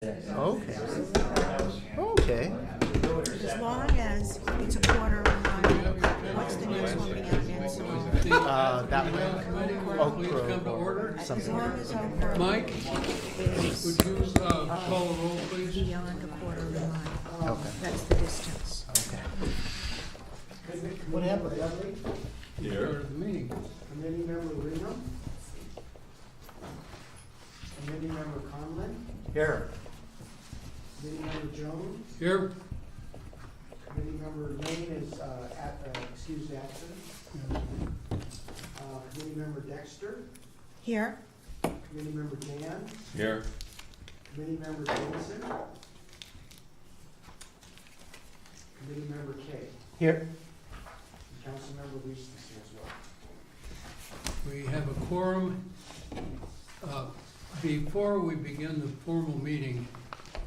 Okay. Okay. As long as it's a quarter of a mile, what's the next one beyond Anson? That way. Oak Please come to Grove order. or As something. long as Oak Grove Mike, is would you call the roll, please? beyond a quarter of a mile. Okay. That's the distance. Okay. What happened, Dudley? Start the meeting. Committee member Reno? Committee member Conlon? Here. Committee member Jones? Here? Committee member Lane is, excused absent. Committee member Dexter? Here, Committee member Dan? Here. Committee member Jameson? Committee member Kay? Here. And council member Reese is here as well. We have a quorum. Before we begin the formal meeting,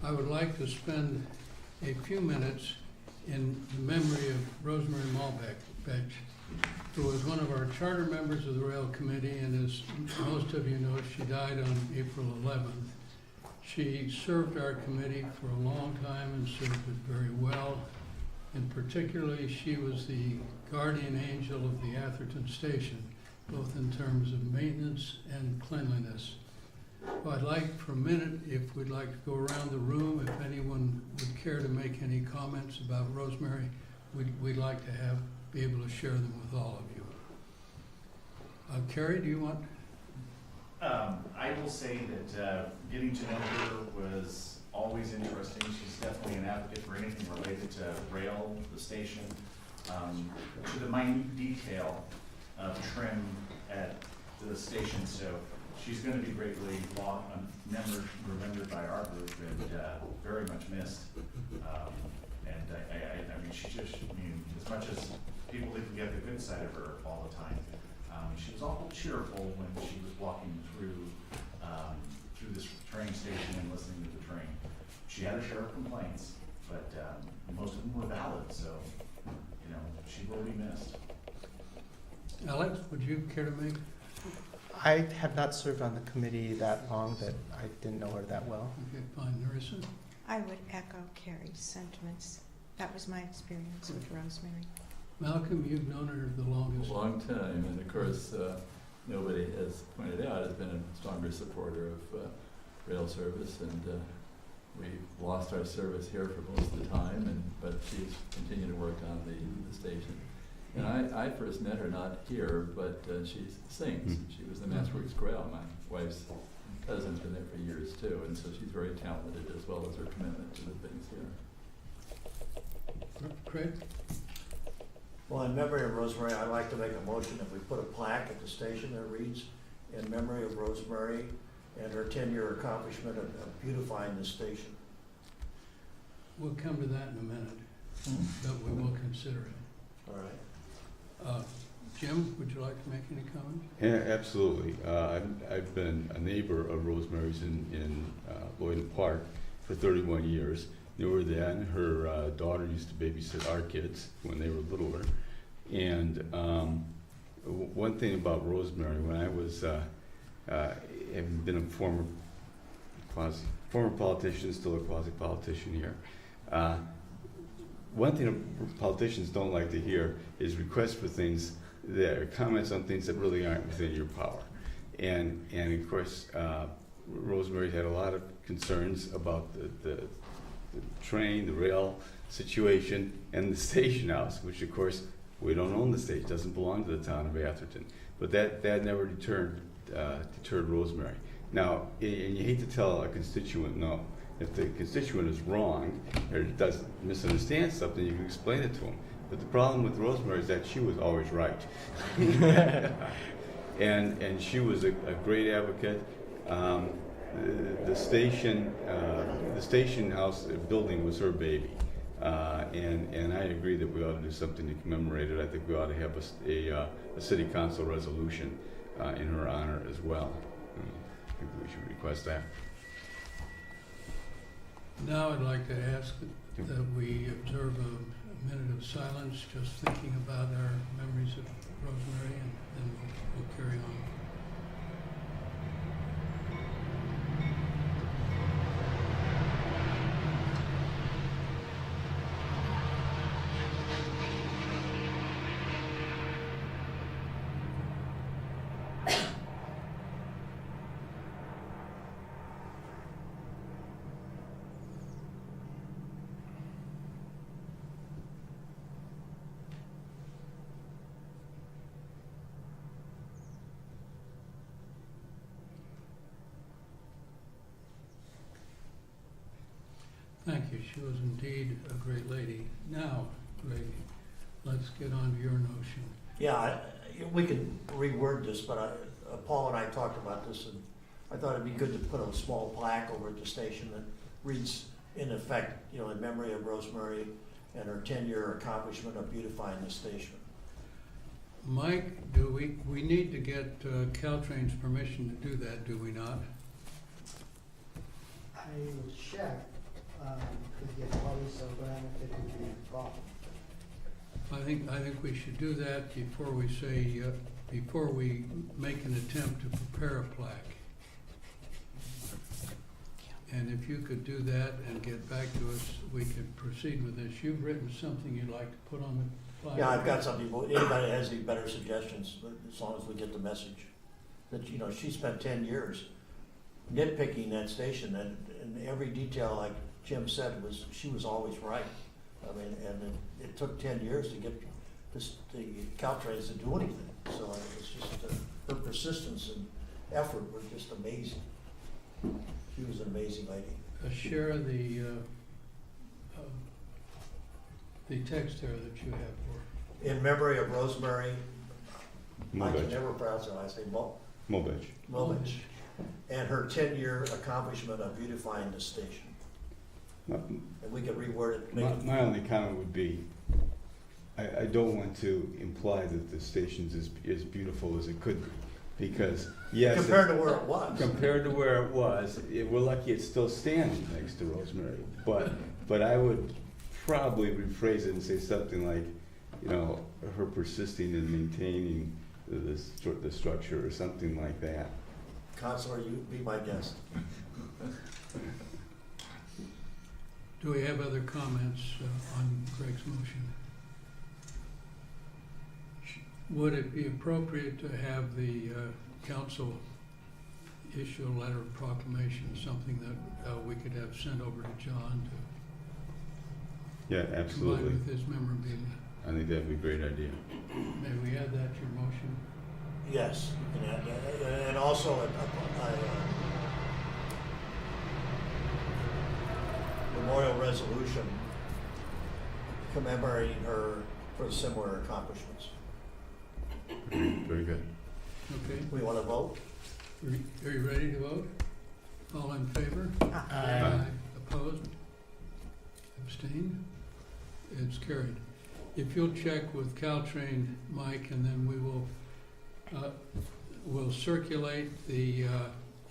I would like to spend a few minutes in the memory of Rosemary Malbec, who was one of our charter members of the Rail Committee, and as most of you know, she died on April 11th. She served our committee for a long time and served it very well. And particularly, she was the guardian angel of the Atherton Station, both in terms of maintenance and cleanliness. Well, I'd like for a minute, if we'd like to go around the room, if anyone would care to make any comments about Rosemary, we'd like to be able to share them with all of you. Carrie, do you want? I will say that getting to know her was always interesting. She's definitely an advocate for anything related to rail, the station, to the minute detail of trim at the station. So she's going to be greatly remembered by our group and very much missed. I mean, she just, as much as people didn't get the good side of her all the time, she was awful cheerful when she was walking through this train station and listening to the train. She had her share of complaints, but most of them were valid, so, she will be missed. Alex, would you care to make? I have not served on the committee that long that I didn't know her that well. Okay, fine, Narissa? I would echo Carrie's sentiments. That was my experience with Rosemary. Malcolm, you've known her the longest. A long time, and of course, nobody has pointed out, has been a stronger supporter of rail service, and we've lost our service here for most of the time, but she's continued to work on the station. And I first met her not here, but she sings. She was the Massworks Chorale. My wife's cousin's been there for years too, and so she's very talented as well as her commitment to the things here. Craig? Well, in memory of Rosemary, I'd like to make a motion that we put a plaque at the station that reads, "In memory of Rosemary and her 10-year accomplishment of beautifying the station." We'll come to that in a minute, but we will consider it. All right. Jim, would you like to make any comment? Yeah, absolutely. I've been a neighbor of Rosemary's in Lloyd Park for 31 years. Knew her then. Her daughter used to babysit our kids when they were littler. And one thing about Rosemary, when I was, having been a former politician, still a quasi-politician here, one thing politicians don't like to hear is requests for things that are comments on things that really aren't within your power. And of course, Rosemary had a lot of concerns about the train, the rail situation, and the station house, which of course, we don't own the station, doesn't belong to the town of Atherton. But that never deterred Rosemary. Now, and you hate to tell a constituent no. If the constituent is wrong or does misunderstand something, you can explain it to them. But the problem with Rosemary is that she was always right. and she was a great advocate. The station house building was her baby. And I agree that we ought to do something to commemorate it. I think we ought to have a city council resolution in her honor as well. I think we should request that. Now I'd like to ask that we observe a minute of silence, just thinking about our memories of Rosemary, and then we'll carry on. Thank you, she was indeed a great lady. Now, Greg, let's get on to your notion. Yeah, we can reword this, but Paul and I talked about this, and I thought it'd be good to put a small plaque over at the station that reads, in effect, you know, in memory of Rosemary and her 10-year accomplishment of beautifying the station. Mike, we need to get Caltrain's permission to do that, do we not? I will check, to get Polly's program if it would be a problem. I think we should do that before we say, before we make an attempt to prepare a plaque. And if you could do that and get back to us, we could proceed with this. You've written something you'd like to put on the plaque? Yeah, I've got something, but anybody has any better suggestions, as long as we get the message. That, you know, she spent 10 years nitpicking that station, and every detail, like Jim said, she was always right. I mean, and it took 10 years to get the Caltrains to do anything. So it's just, her persistence and effort were just amazing. She was an amazing lady. Share the text there that you have for. In memory of Rosemary, I can Movich. never pronounce her last name, Movich. Movich, and her 10-year accomplishment of beautifying the station. And we could reword it. Make it My only comment would be, I don't want to imply that the station's as beautiful as it could be, because, yes. compared to where it was. Compared to where it was, we're lucky it's still standing next to Rosemary. But I would probably rephrase it and say something like, you know, her persisting in maintaining the structure or something like that. Counselor, you be my guest. Do we have other comments on Greg's motion? Would it be appropriate to have the council issue a letter of proclamation, something that we could have sent over to John to Yeah, combine absolutely. with his memorabilia? I think that'd be a great idea. May we add that to your motion? Yes, you can add that. And also a memorial resolution commemorating her for similar accomplishments. Very good. Okay, We want to vote? are you ready to vote? All in favor? Aye. Opposed? Abstained? It's carried. If you'll check with Caltrain, Mike, and then we will, we'll circulate the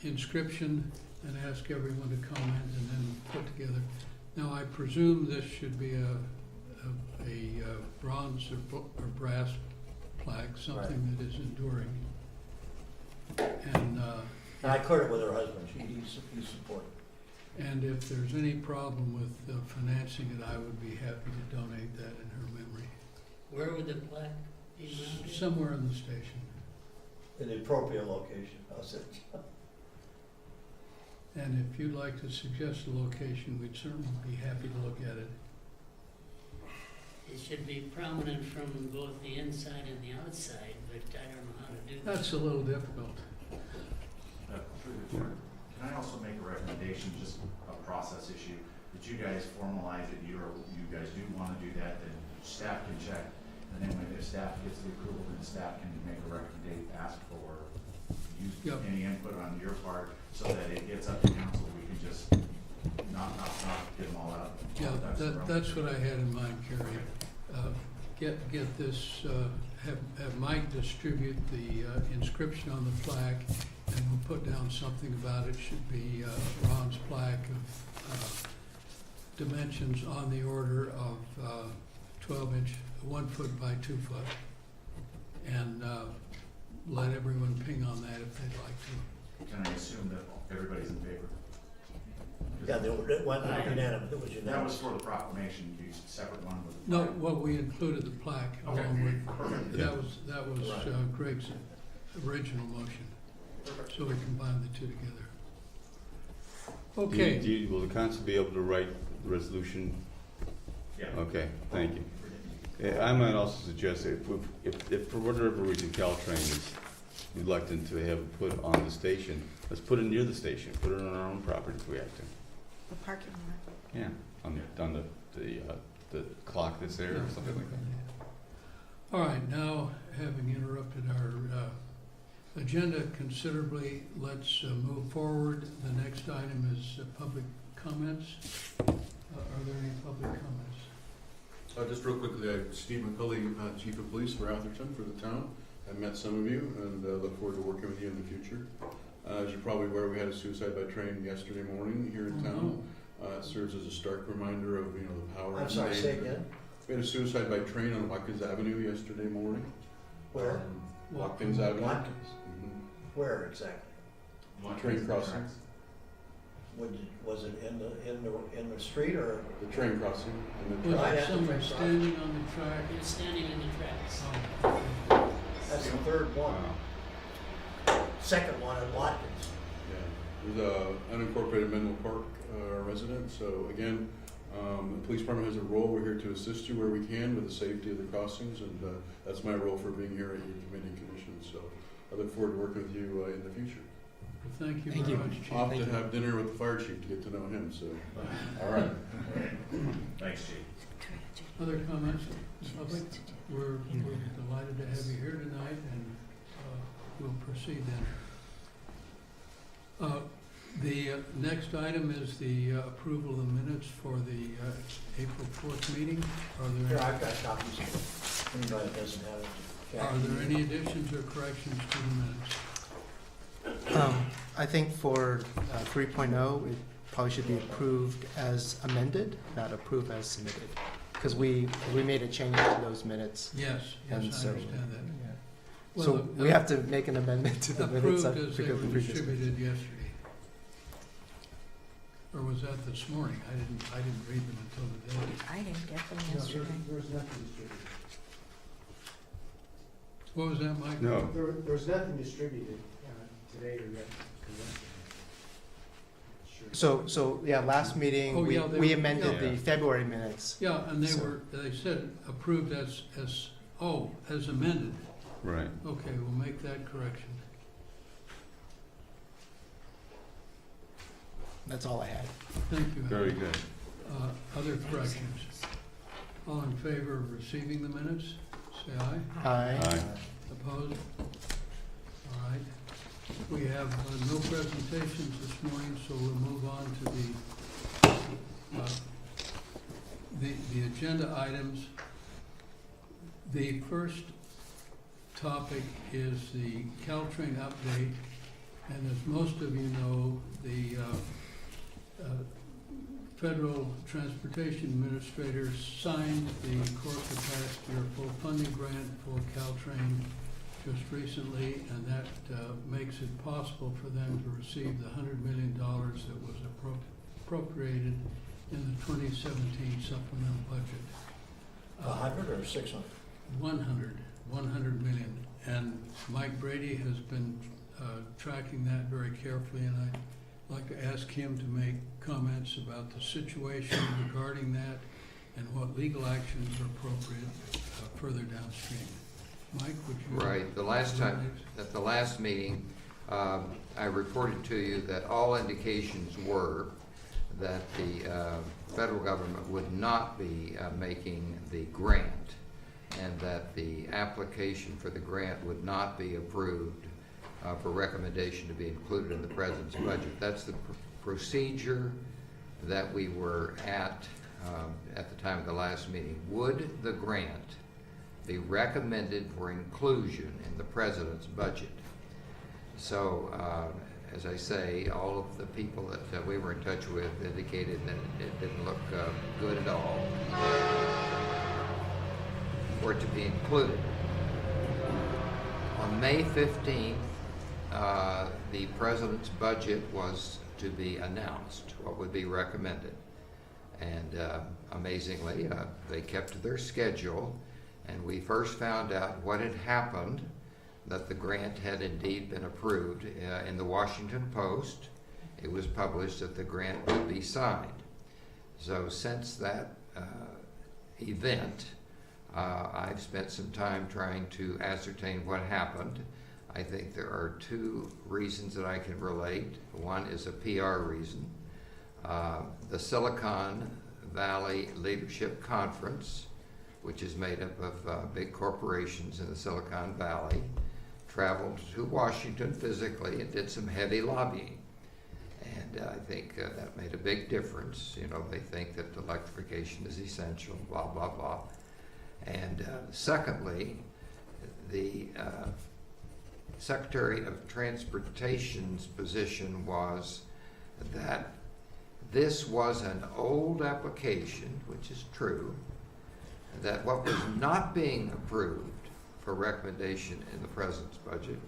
inscription and ask everyone to comment and then put together. Now, I presume this should be a bronze or brass plaque, something that is enduring. And And I cleared it with her husband. He's supportive. and if there's any problem with financing it, I would be happy to donate that in her memory. Where would the plaque be mounted? Somewhere in the station. In the appropriate location, I'll say. And if you'd like to suggest a location, we'd certainly be happy to look at it. It should be prominent from both the inside and the outside, but I don't know how to do that. That's a little difficult. Through the chair, can I also make a recommendation, just a process issue, that you guys formalize it, you guys do want to do that, then staff can check, and then when if staff gets the approval, then staff can make a recommendation, ask for, use Yep. any input on your part, so that it gets up to council, we can just not get them all out. Yeah, that's what I had in mind, Kerry. Get this, have Mike distribute the inscription on the plaque, and we'll put down something about it. Should be a bronze plaque of dimensions on the order of 12-inch, 1 foot by 2 foot. And let everyone ping on that if they'd like to. Can I assume that everybody's in favor? Yeah, it went unanimous. It was That was unanimous. for the proclamation, you separate one with. No, well, we included the plaque Okay. along with, Perfect. that was Right. Greg's original motion. Perfect. So we combined the two together. Do Okay, you- will the council be able to write the resolution? Yeah. Okay, thank you. I might also suggest if for whatever reason Caltrain is reluctant to have it put on the station, let's put it near the station, put it on our own property if we have to. The parking lot. Yeah, on the clock that's there or something like that. All right, now, having interrupted our agenda considerably, let's move forward. The next item is public comments. Are there any public comments? Just real quickly, I'm Steve McCulley, Chief of Police for Atherton for the town. I've met some of you and look forward to working with you in the future. As you're probably aware, we had a suicide by train yesterday morning here in town. It serves as a stark reminder of, you know, the power. I'm sorry, say again? We had a suicide by train on Watkins Avenue yesterday morning. Where? Watkins Avenue. Watkins? Mhm. Where exactly? Train crossing. Was it in the street or? The train crossing. And the Was Right there at the someone train crossing. standing on the track? It's standing in the tracks. Oh, That's the third one. Second one at Watkins. Yeah, there's a unincorporated Menlo Park resident, so again, the police department has a role. We're here to assist you where we can with the safety of the crossings, and that's my role for being here at your committee and commission, so I look forward to working with you in the future. well, thank you Thank very you. much, Chief. I'll have to have dinner with the fire chief to get to know him, so, all right. Thanks, Chief. Other comments, public? We're delighted to have you here tonight, and we'll proceed then. The next item is the approval of the minutes for the April 4th meeting. Here, I've got copies of it. Anybody that doesn't have it. Are there any additions or corrections to the minutes? I think for 3.0, it probably should be approved as amended, not approved as submitted. Because we made a change to those minutes. Yes, yes, I And so- understand that. Yeah. So Well, we have to make an amendment to the minutes. Approved as they because were the previous- distributed yesterday. Or was that this morning? I didn't read them until today. I didn't get them No, yesterday. there was nothing distributed. What was that, Mike? No, There was nothing distributed today or yet. Sure. So, yeah, last meeting, Oh, we yeah, they we were- amended yeah. the February minutes. Yeah, and So- they said approved as amended. right. Okay, we'll make that correction. That's all I had. Thank you. Very good. Other corrections? All in favor of receiving the minutes, say aye. Aye. Aye. Opposed? All right. We have no presentations this morning, so we'll move on to the agenda items. The first topic is the Caltrain update, and as most of you know, the Federal Transportation Administrator signed the core capacity or full funding grant for Caltrain just recently, and that makes it possible for them to receive the $100 million that was appropriated in the 2017 supplemental budget. 100 or 600? 100 million. And Mike Brady has been tracking that very carefully, and I'd like to ask him to make comments about the situation regarding that and what legal actions are appropriate further downstream. Mike, would you? Right, the last time, at the last meeting, I reported to you that all indications were that the federal government would not be making the grant, and that the application for the grant would not be approved for recommendation to be included in the president's budget. That's the procedure that we were at the time of the last meeting. Would the grant be recommended for inclusion in the president's budget? So, as I say, all of the people that we were in touch with indicated that it didn't look good at all for it to be included. On May 15th, the president's budget was to be announced, what would be recommended. And amazingly, they kept to their schedule, and we first found out what had happened, that the grant had indeed been approved in the Washington Post. It was published that the grant would be signed. So since that event, I've spent some time trying to ascertain what happened. I think there are two reasons that I can relate. One is a PR reason. The Silicon Valley Leadership Conference, which is made up of big corporations in the Silicon Valley, traveled to Washington physically and did some heavy lobbying. And I think that made a big difference. You know, they think that electrification is essential, blah, blah, blah. And secondly, the Secretary of Transportation's position was that this was an old application, which is true, that what was not being approved for recommendation in the President's budget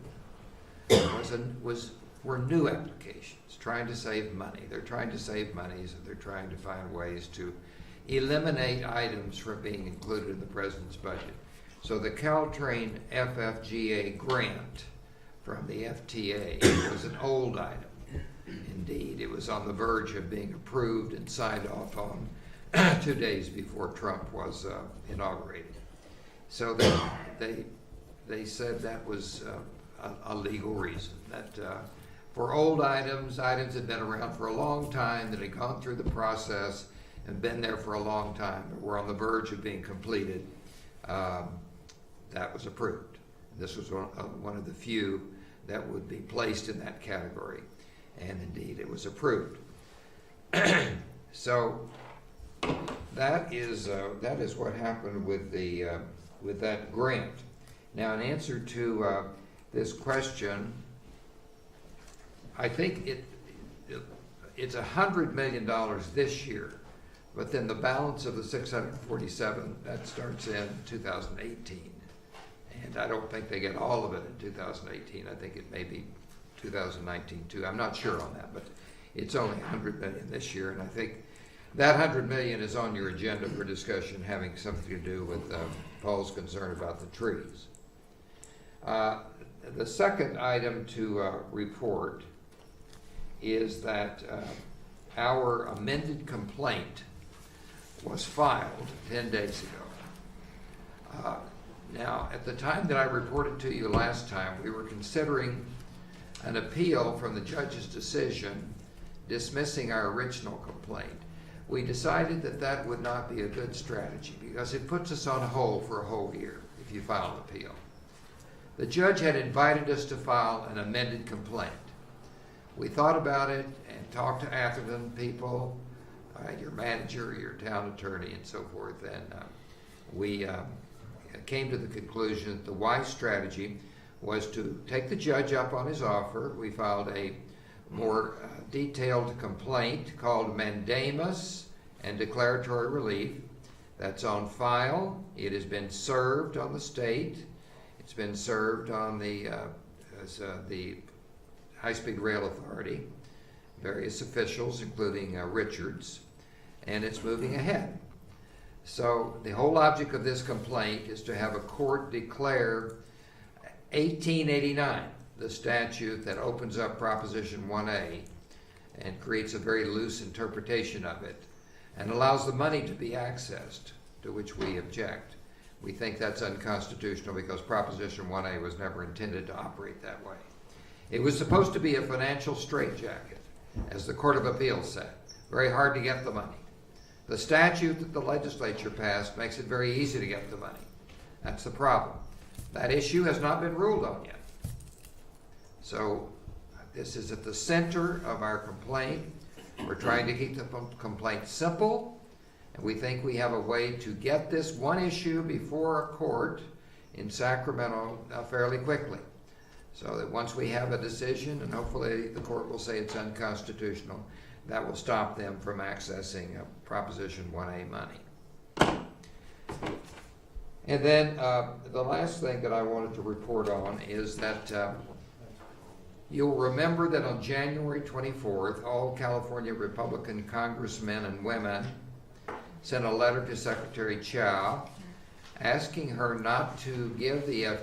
were new applications, trying to save money. They're trying to save money, so they're trying to find ways to eliminate items from being included in the President's budget. So the Caltrain FFGA grant from the FTA was an old item. Indeed, it was on the verge of being approved and signed off on 2 days before Trump was inaugurated. So they said that was a legal reason, that for old items that had been around for a long time, that had gone through the process and been there for a long time, but were on the verge of being completed, that was approved. This was one of the few that would be placed in that category, and indeed it was approved. So that is what happened with that grant. Now, in answer to this question, I think it's $100 million this year, but then the balance of the 647 that starts in 2018, and I don't think they get all of it in 2018. I think it may be 2019 too. I'm not sure on that, but it's only $100 million this year, and I think that $100 million is on your agenda for discussion, having something to do with Paul's concern about the trees. The second item to report is that our amended complaint was filed 10 days ago. Now, at the time that I reported to you last time, we were considering an appeal from the judge's decision dismissing our original complaint. We decided that that would not be a good strategy because it puts us on hold for a whole year if you file an appeal. The judge had invited us to file an amended complaint. We thought about it and talked to Atherton people, your manager, your town attorney, and so forth, and we came to the conclusion that the wise strategy was to take the judge up on his offer. We filed a more detailed complaint called mandamus and declaratory relief. That's on file. It has been served on the state. It's been served on the High-Speed Rail Authority, various officials, including Richards, and it's moving ahead. So the whole object of this complaint is to have a court declare 1889, the statute that opens up Proposition 1A and creates a very loose interpretation of it and allows the money to be accessed, to which we object. We think that's unconstitutional because Proposition 1A was never intended to operate that way. It was supposed to be a financial straitjacket, as the Court of Appeals said. Very hard to get the money. The statute that the legislature passed makes it very easy to get the money. That's the problem. That issue has not been ruled on yet. So this is at the center of our complaint. We're trying to keep the complaint simple, and we think we have a way to get this one issue before a court in Sacramento fairly quickly, so that once we have a decision, and hopefully the court will say it's unconstitutional, that will stop them from accessing Proposition 1A money. And then the last thing that I wanted to report on is that you'll remember that on January 24th, all California Republican congressmen and women sent a letter to Secretary Chow asking her not to give the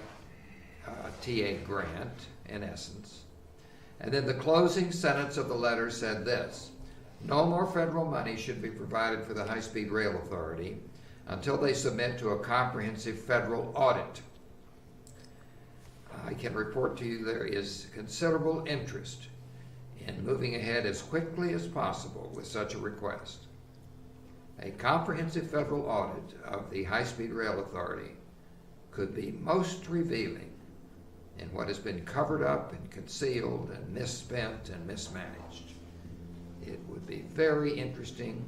FTA grant, in essence. And then the closing sentence of the letter said this: no more federal money should be provided for the High-Speed Rail Authority until they submit to a comprehensive federal audit. I can report to you there is considerable interest in moving ahead as quickly as possible with such a request. A comprehensive federal audit of the High-Speed Rail Authority could be most revealing in what has been covered up and concealed and misspent and mismanaged. It would be very interesting.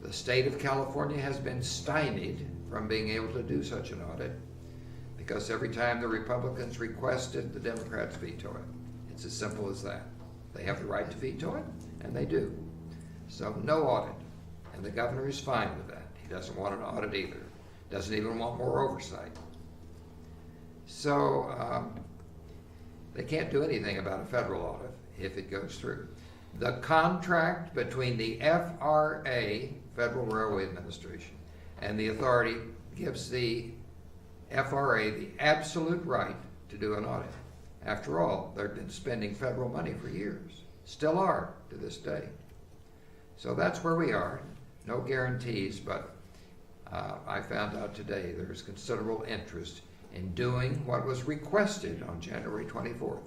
The state of California has been stymied from being able to do such an audit because every time the Republicans request it, the Democrats veto it. It's as simple as that. They have the right to veto it, and they do. So no audit, and the governor is fine with that. He doesn't want an audit either. Doesn't even want more oversight. So they can't do anything about a federal audit if it goes through. The contract between the FRA, Federal Railway Administration, and the authority gives the FRA the absolute right to do an audit. After all, they've been spending federal money for years, still are to this day. So that's where we are. No guarantees, but I found out today there's considerable interest in doing what was requested on January 24th,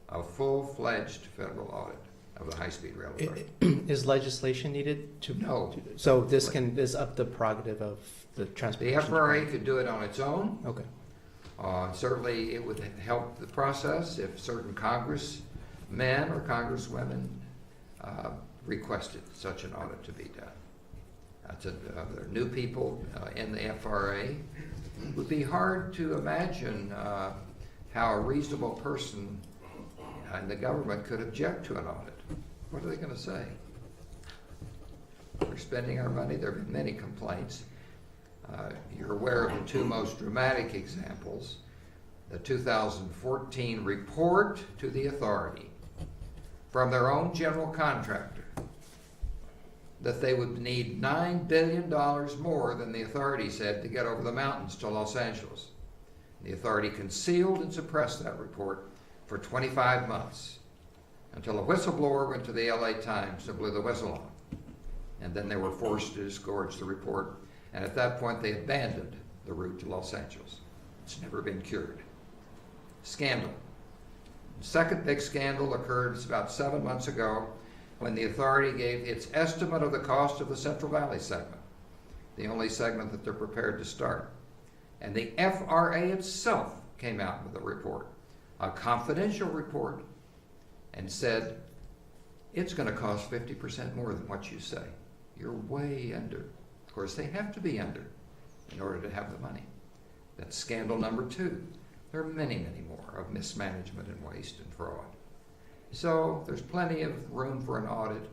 a full-fledged federal audit of the High-Speed Rail Authority. Is legislation needed to? No. So this is up the prerogative of the The transportation. FRA Department? could do it on its own. Okay. Certainly, it would help the process if certain congressmen or congresswomen requested such an audit to be done. There are new people in the FRA. It would be hard to imagine how a reasonable person in the government could object to an audit. What are they going to say? We're spending our money. There have been many complaints. You're aware of the two most dramatic examples. The 2014 report to the authority from their own general contractor that they would need $9 billion more than the authority said to get over the mountains to Los Angeles. The authority concealed and suppressed that report for 25 months until a whistleblower went to the LA Times and blew the whistle on. And then they were forced to disgorge the report. And at that point, they abandoned the route to Los Angeles. It's never been cured. Scandal. The second big scandal occurred about 7 months ago when the authority gave its estimate of the cost of the Central Valley segment, the only segment that they're prepared to start. And the FRA itself came out with a report, a confidential report, and said, it's going to cost 50% more than what you say. You're way under. Of course, they have to be under in order to have the money. That's scandal number 2. There are many, many more of mismanagement and waste and fraud. So there's plenty of room for an audit.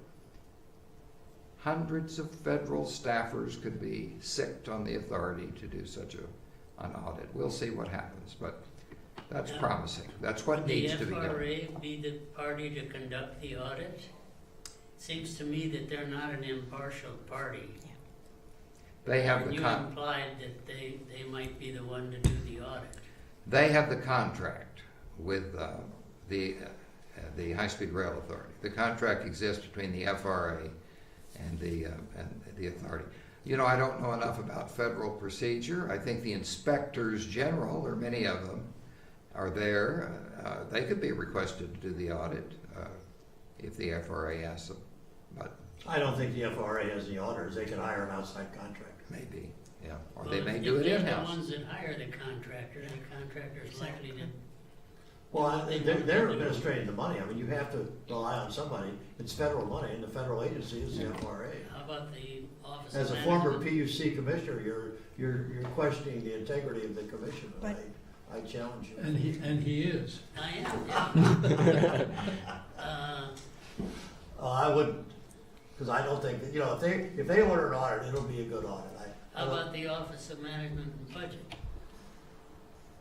Hundreds of federal staffers could be sicked on the authority to do such an audit. We'll see what happens, but that's promising. That's what needs to be done. Would the FRA be the party to conduct the audit? Seems to me that they're not an impartial party. They have the You implied that they might be the one to do the audit. They have the contract with the High-Speed Rail Authority. The contract exists between the FRA and the authority. You know, I don't know enough about federal procedure. I think the inspectors general, or many of them, are there. They could be requested to do the audit if the FRA asks them. But I don't think the FRA has the auditors. They can hire an outside contractor. maybe, yeah, or Well, they may if do it they're in-house. the ones that hire the contractor's likely to. Well, they're administrating the money. I mean, you have to rely on somebody. It's federal money, and the federal agency is the FRA. How about the Office of As a former Management? PUC commissioner, you're questioning the integrity of the commission. and But- I challenge you. And he is. I am, yeah. I wouldn't, because I don't think, that, you know, if they order an audit, it'll be a good audit. How about the Office of Management and Budget?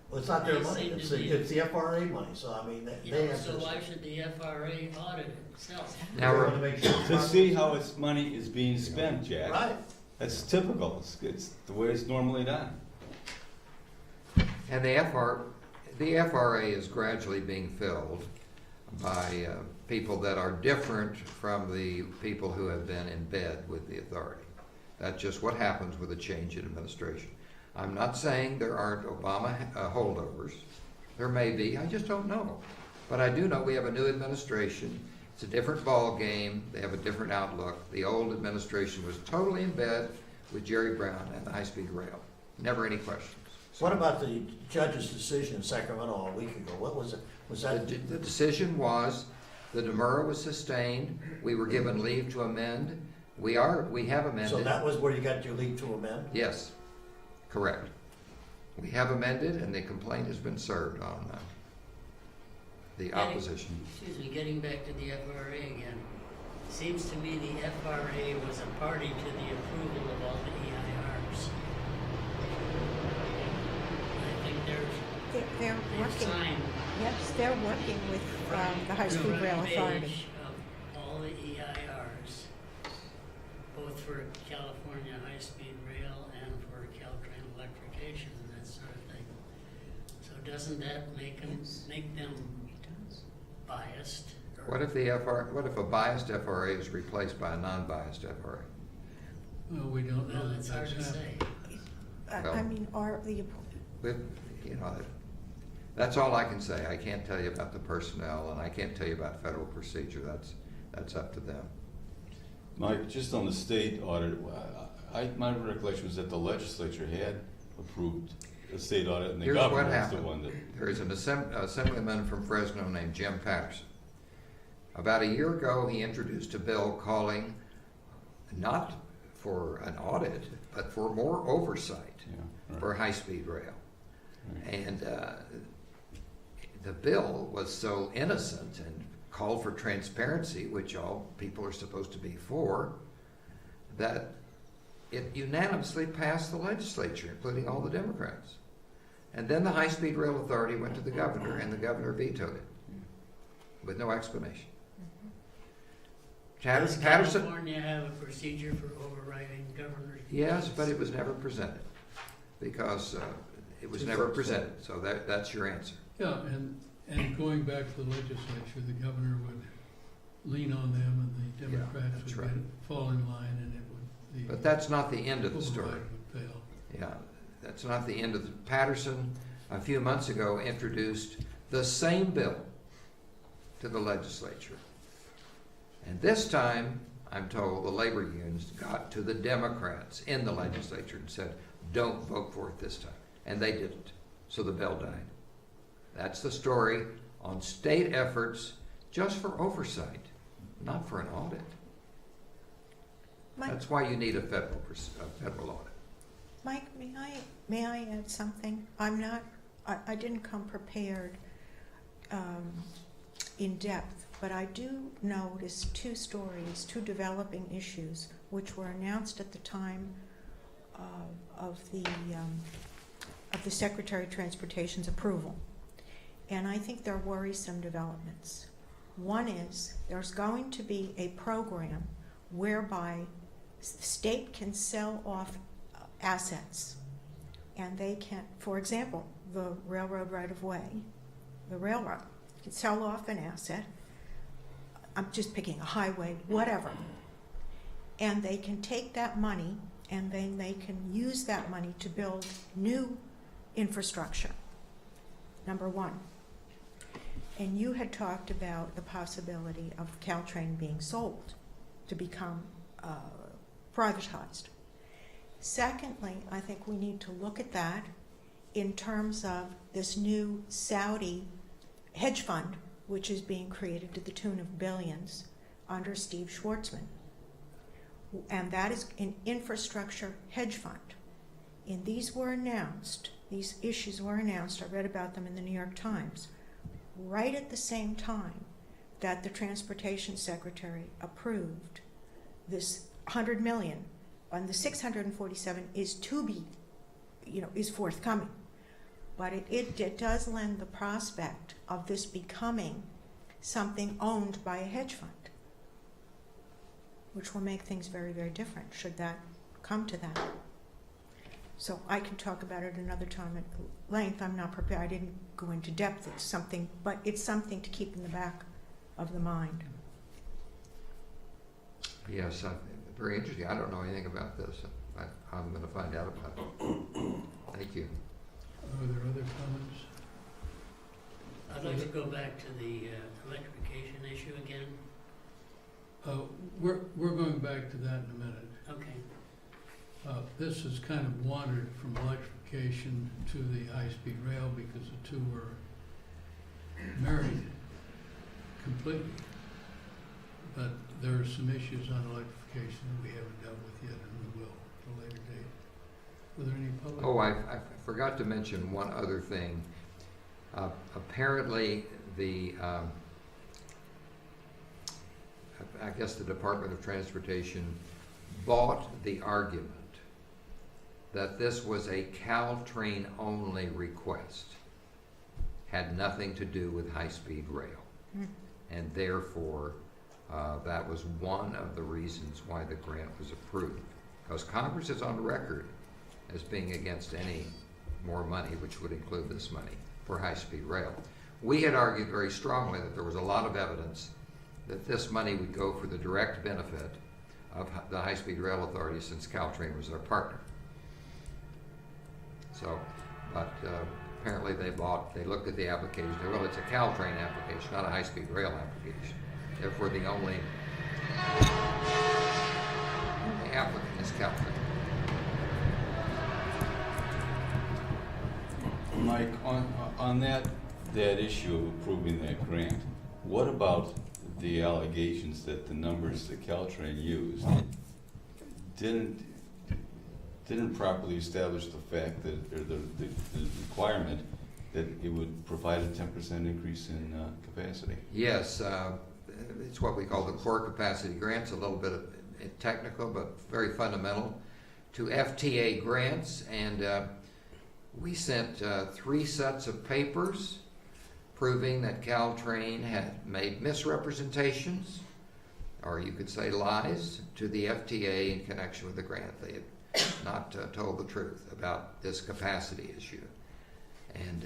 Well, it's not their They money, seem it's to be- it's the FRA money, so I mean, You they know, have so to. why should the FRA audit itself? Now, They want to make sure it's To see how its money is being spent, Jack. Right. That's typical. It's the way it's normally done. and the FRA is gradually being filled by people that are different from the people who have been in bed with the authority. That's just what happens with a change in administration. I'm not saying there aren't Obama holdovers. There may be, I just don't know. But I do know we have a new administration, It's a different ball game. They have a different outlook. The old administration was totally in bed with Jerry Brown and the high-speed rail. Never any questions. What about the judge's decision in Sacramento a week ago? What was it? Was that? The decision was the demurrer was sustained. We were given leave to amend. We have amended. So that was where you got your leave to amend? Yes, correct. We have amended, and the complaint has been served on the opposition. Excuse me, getting back to the FRA again. Seems to me the FRA was a party to the approval of all the EIRs. I think They're they've working, signed yes, they're working with the High Speed the Rail front Authority. page of all the EIRs, both for California High-Speed Rail and for Caltrain electrification and that sort of thing. So doesn't that make them biased? What if a biased FRA is replaced by a non-biased FRA? Well, we don't know Well, that it's hard that's to happened. say. I Well- mean, are the, That's all I can say. I can't tell you about the personnel, and I can't tell you about federal procedure. That's up to them. Mike, just on the state audit, my recollection was that the legislature had approved the state audit, and the Here's what governor was the happened. one that. There is an assemblyman from Fresno named Jim Patterson. About a year ago, he introduced a bill calling not for an audit, but for more oversight Yeah, right. for high-speed rail. Right. And the bill was so innocent and called for transparency, which all people are supposed to be for, that it unanimously passed the legislature, including all the Democrats. And then the High-Speed Rail Authority went to the governor, and the governor vetoed it with no explanation. Does Patterson, California have a procedure for overriding governor's? yes, but it was never presented because it was never presented. So that's your answer. Yeah, and going back to the legislature, the governor would lean on them and the Democrats that's would right. fall in line and it would, But that's not the end of the story. override would fail. Yeah, that's not the end of the. Patterson, a few months ago, introduced the same bill to the legislature. And this time, I'm told, the labor unions got to the Democrats in the legislature and said, don't vote for it this time. And they didn't. So the bill died. That's the story on state efforts just for oversight, not for an audit. Mike, That's why you need a federal audit. Mike, may I add something? I didn't come prepared in depth, but I do notice two developing issues, which were announced at the time of the Secretary of Transportation's approval. And I think they're worrisome developments. One is there's going to be a program whereby the state can sell off assets, and they can, for example, the railroad right-of-way, the railroad can sell off an asset. I'm just picking a highway, whatever, and they can take that money and then they can use that money to build new infrastructure. Number one. And you had talked about the possibility of Caltrain being sold to become privatized. Secondly, I think we need to look at that in terms of this new Saudi hedge fund, which is being created to the tune of billions under Steve Schwarzman. And that is an infrastructure hedge fund. And these issues were announced, I read about them in the New York Times, right at the same time that the Transportation Secretary approved this $100 million, and the 647 is to be, is forthcoming. But it does lend the prospect of this becoming something owned by a hedge fund, which will make things very, very different should that come to that. So I can talk about it another time at length. I'm not prepared. I didn't go into depth. It's something to keep in the back of the mind. Yes, very interesting. I don't know anything about this. I'm going to find out about it. Thank you. Are there other comments? I'd like to go back to the electrification issue again. We're going back to that in a minute. Okay. This has kind of wandered from electrification to the high-speed rail because the two were married completely. But there are some issues on electrification that we haven't dealt with yet, and we will at a later date. Were there any public? Oh, I forgot to mention one other thing. Apparently, I guess the Department of Transportation bought the argument that this was a Caltrain-only request, had nothing to do with high-speed rail. And therefore, that was one of the reasons why the grant was approved. Because Congress is on record as being against any more money, which would include this money, for high-speed rail. We had argued very strongly that there was a lot of evidence that this money would go for the direct benefit of the High-Speed Rail Authority, since Caltrain was their partner. So, but apparently they looked at the application, well, it's a Caltrain application, not a high-speed rail application. Therefore, the only applicant is Caltrain. Mike, on that issue of approving that grant, what about the allegations that the numbers that Caltrain used didn't properly establish the fact that, or the requirement that it would provide a 10% increase in capacity? Yes, it's what we call the core capacity grants, a little bit technical but very fundamental to FTA grants, and we sent 3 sets of papers proving that Caltrain had made misrepresentations, or you could say lies, to the FTA in connection with the grant. They had not told the truth about this capacity issue. And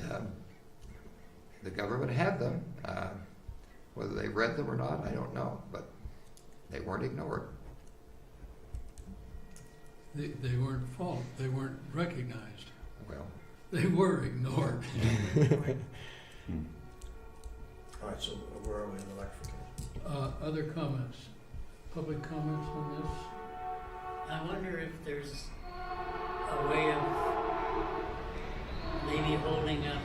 the government had them. Whether they read them or not, I don't know, but they weren't ignored. They weren't fault, they weren't recognized. Well, They were ignored. All right, so where are we in electrification? Other comments? Public comments on this? I wonder if there's a way of maybe holding up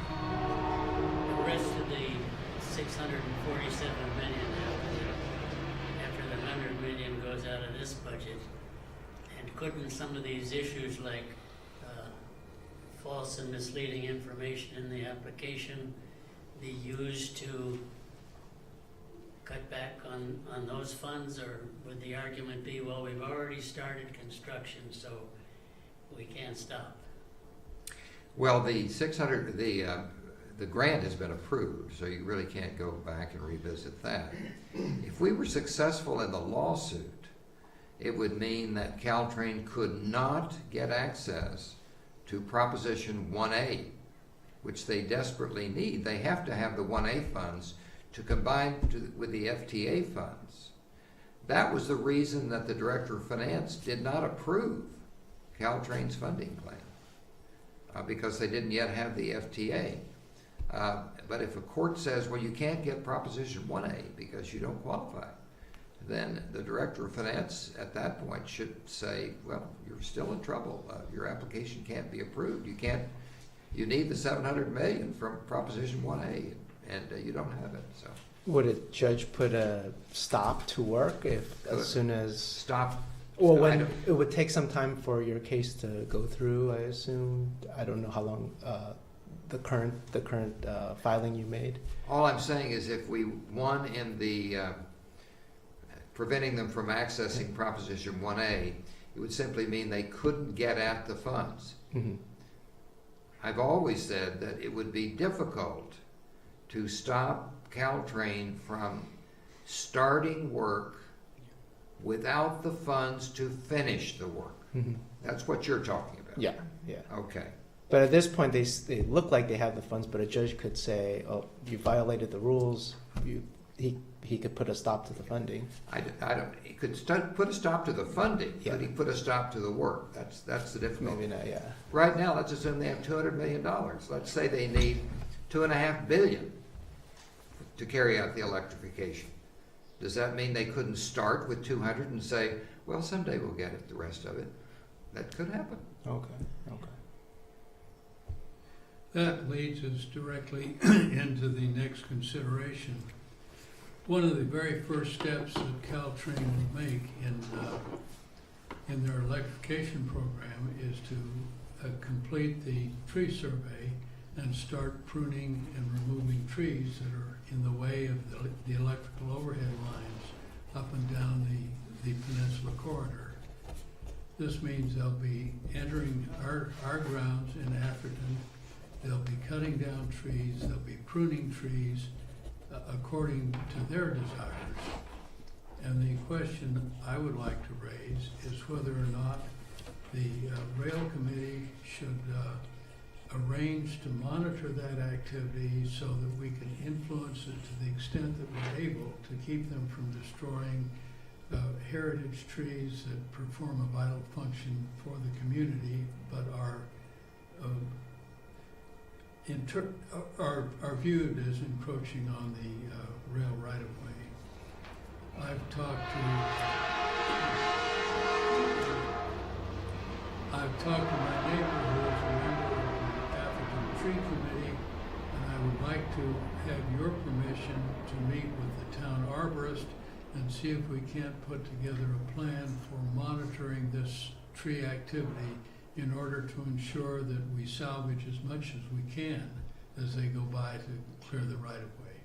the rest of the 647 million after the 100 million goes out of this budget, and couldn't some of these issues like false and misleading information in the application be used to cut back on those funds, or would the argument be, well, we've already started construction, so we can't stop? well, the grant has been approved, so you really can't go back and revisit that. If we were successful in the lawsuit, it would mean that Caltrain could not get access to Proposition 1A, which they desperately need. They have to have the 1A funds to combine with the FTA funds. That was the reason that the Director of Finance did not approve Caltrain's funding plan, because they didn't yet have the FTA. But if a court says, well, you can't get Proposition 1A because you don't qualify, then the Director of Finance at that point should say, well, you're still in trouble. Your application can't be approved. You need the $700 million from Proposition 1A, and you don't have it. So Would a judge put a stop to work if, as soon as? stop. Well, I when don't- it would take some time for your case to go through, I assume. I don't know how long the current filing you made. All I'm saying is if we won in the preventing them from accessing Proposition 1A, it would simply mean they couldn't get at the funds. Mm-hmm. I've always said that it would be difficult to stop Caltrain from starting work without the funds to finish the work. Mm-hmm. That's what you're talking about. Yeah, yeah. Okay. But at this point, they look like they have the funds, but a judge could say, "Oh, you violated the rules." He could put a stop to the funding. I don't. He could put a stop to the funding, Yeah. but he put a stop to the work. That's the difficulty. Maybe not. Yeah. Right now, let's assume they have $200 million. Let's say they need $2.5 billion to carry out the electrification. Does that mean they couldn't start with 200 and say, well, someday we'll get it, the rest of it? That could happen. Okay. That leads us directly into the next consideration. One of the very first steps that Caltrain will make in their electrification program is to complete the tree survey and start pruning and removing trees that are in the way of the electrical overhead lines up and down the peninsula corridor. This means they'll be entering our grounds in Atherton. They'll be cutting down trees, they'll be pruning trees according to their desires. And the question I would like to raise is whether or not the rail committee should arrange to monitor that activity so that we can influence it to the extent that we're able to keep them from destroying heritage trees that perform a vital function for the community, but are viewed as encroaching on the rail right-of-way. I've talked to my neighbor who is a member of the Atherton Tree Committee, and I would like to have your permission to meet with the town arborist and see if we can't put together a plan for monitoring this tree activity in order to ensure that we salvage as much as we can as they go by to clear the right-of-way.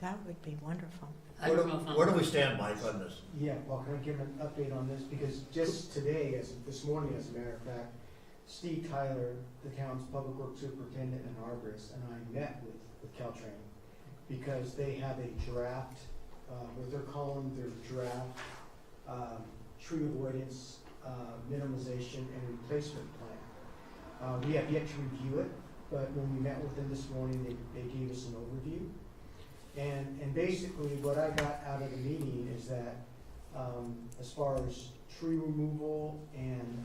That would be wonderful. I don't know if I'm- Where do we stand, Mike, on this? Yeah, well, can I give an update on this? Because just today, this morning, as a matter of fact, Steve Tyler, the town's public works superintendent and arborist, and I met with Caltrain because they have a draft, what they're calling their draft tree avoidance minimization and replacement plan. We have yet to review it, but when we met with them this morning, they gave us an overview. And basically what I got out of the meeting is that as far as tree removal and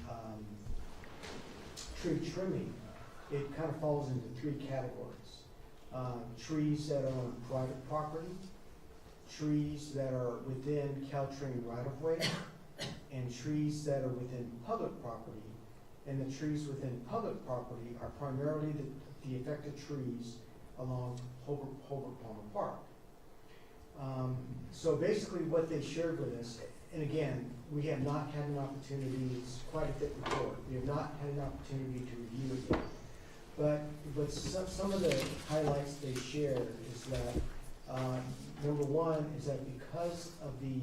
tree trimming, it kind of falls into three categories. Trees that are on private property, trees that are within Caltrain right-of-way, and trees that are within public property. And the trees within public property are primarily the affected trees along Holbrook Palmer Park. So basically what they shared with us, and again, we have not had an opportunity, it's quite a thick report, we have not had an opportunity to review it yet. But some of the highlights they shared is that, number one is that because of the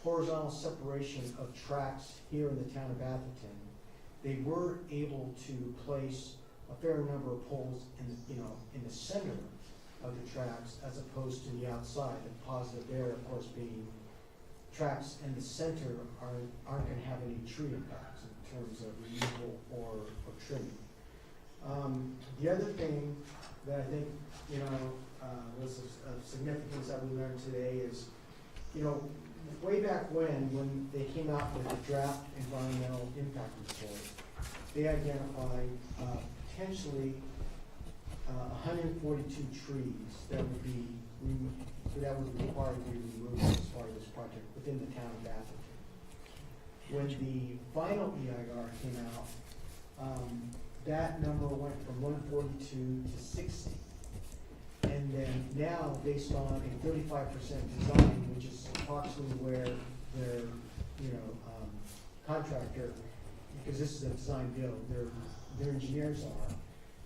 horizontal separation of tracks here in the town of Atherton, they were able to place a fair number of poles in the center of the tracks as opposed to the outside. The positive there, of course, being tracks in the center aren't going to have any tree impacts in terms of removal or trimming. The other thing that I think was of significance that we learned today is, way back when they came out with the draft environmental impact report, they identified potentially 142 trees that would require to be removed as part of this project within the town of Atherton. When the final EIR came out, that number went from 142 to 60. And then now, based on a 35% design, which is approximately where their contractor, because this is a design build, their engineers are,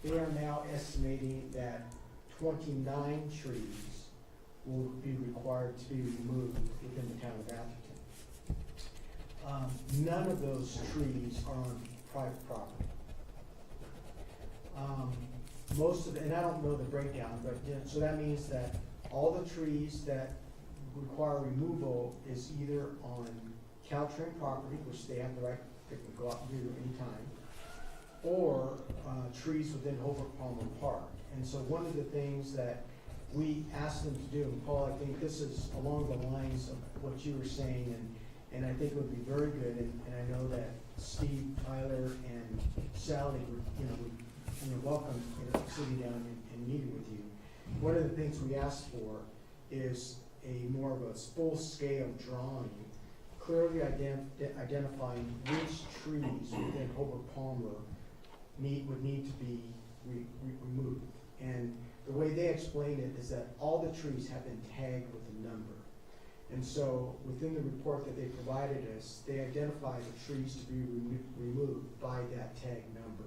they are now estimating that 29 trees will be required to be removed within the town of Atherton. None of those trees are on private property. Most of, and I don't know the breakdown, but so that means that all the trees that require removal is either on Caltrain property, which they have the right to go out and do any time, or trees within Holbrook Palmer Park. And so one of the things that we asked them to do, and Paul, I think this is along the lines of what you were saying, and I think it would be very good, and I know that Steve, Tyler, and Sally would welcome sitting down and meeting with you. One of the things we asked for is a more of a full-scale drawing, clearly identifying which trees within Hobart Palmer would need to be removed. And the way they explain it is that all the trees have been tagged with a number. And so within the report that they provided us, they identify the trees to be removed by that tag number.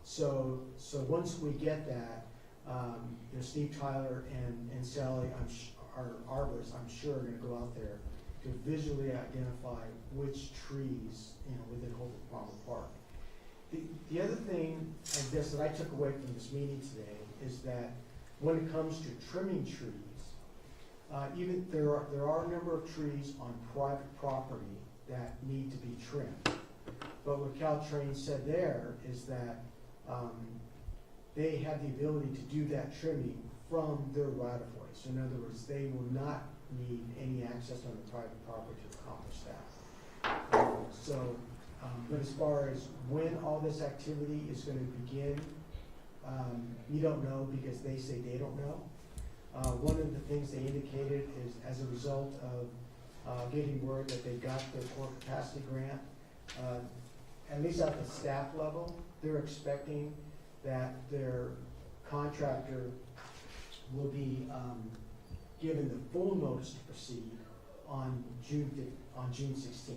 So once we get that, Steve Tyler and Sally, our arborists, I'm sure are gonna go out there to visually identify which trees, within Hobart Palmer Park. The other thing, I guess, that I took away from this meeting today is that when it comes to trimming trees, even there are a number of trees on private property that need to be trimmed. But what Caltrain said there is that they have the ability to do that trimming from their right of way. So in other words, they will not need any access on the private property to accomplish that. But as far as when all this activity is going to begin, we don't know because they say they don't know. One of the things they indicated is as a result of getting word that they got their core capacity grant, at least at the staff level, they're expecting that their contractor will be given the full notice to proceed on June 16th.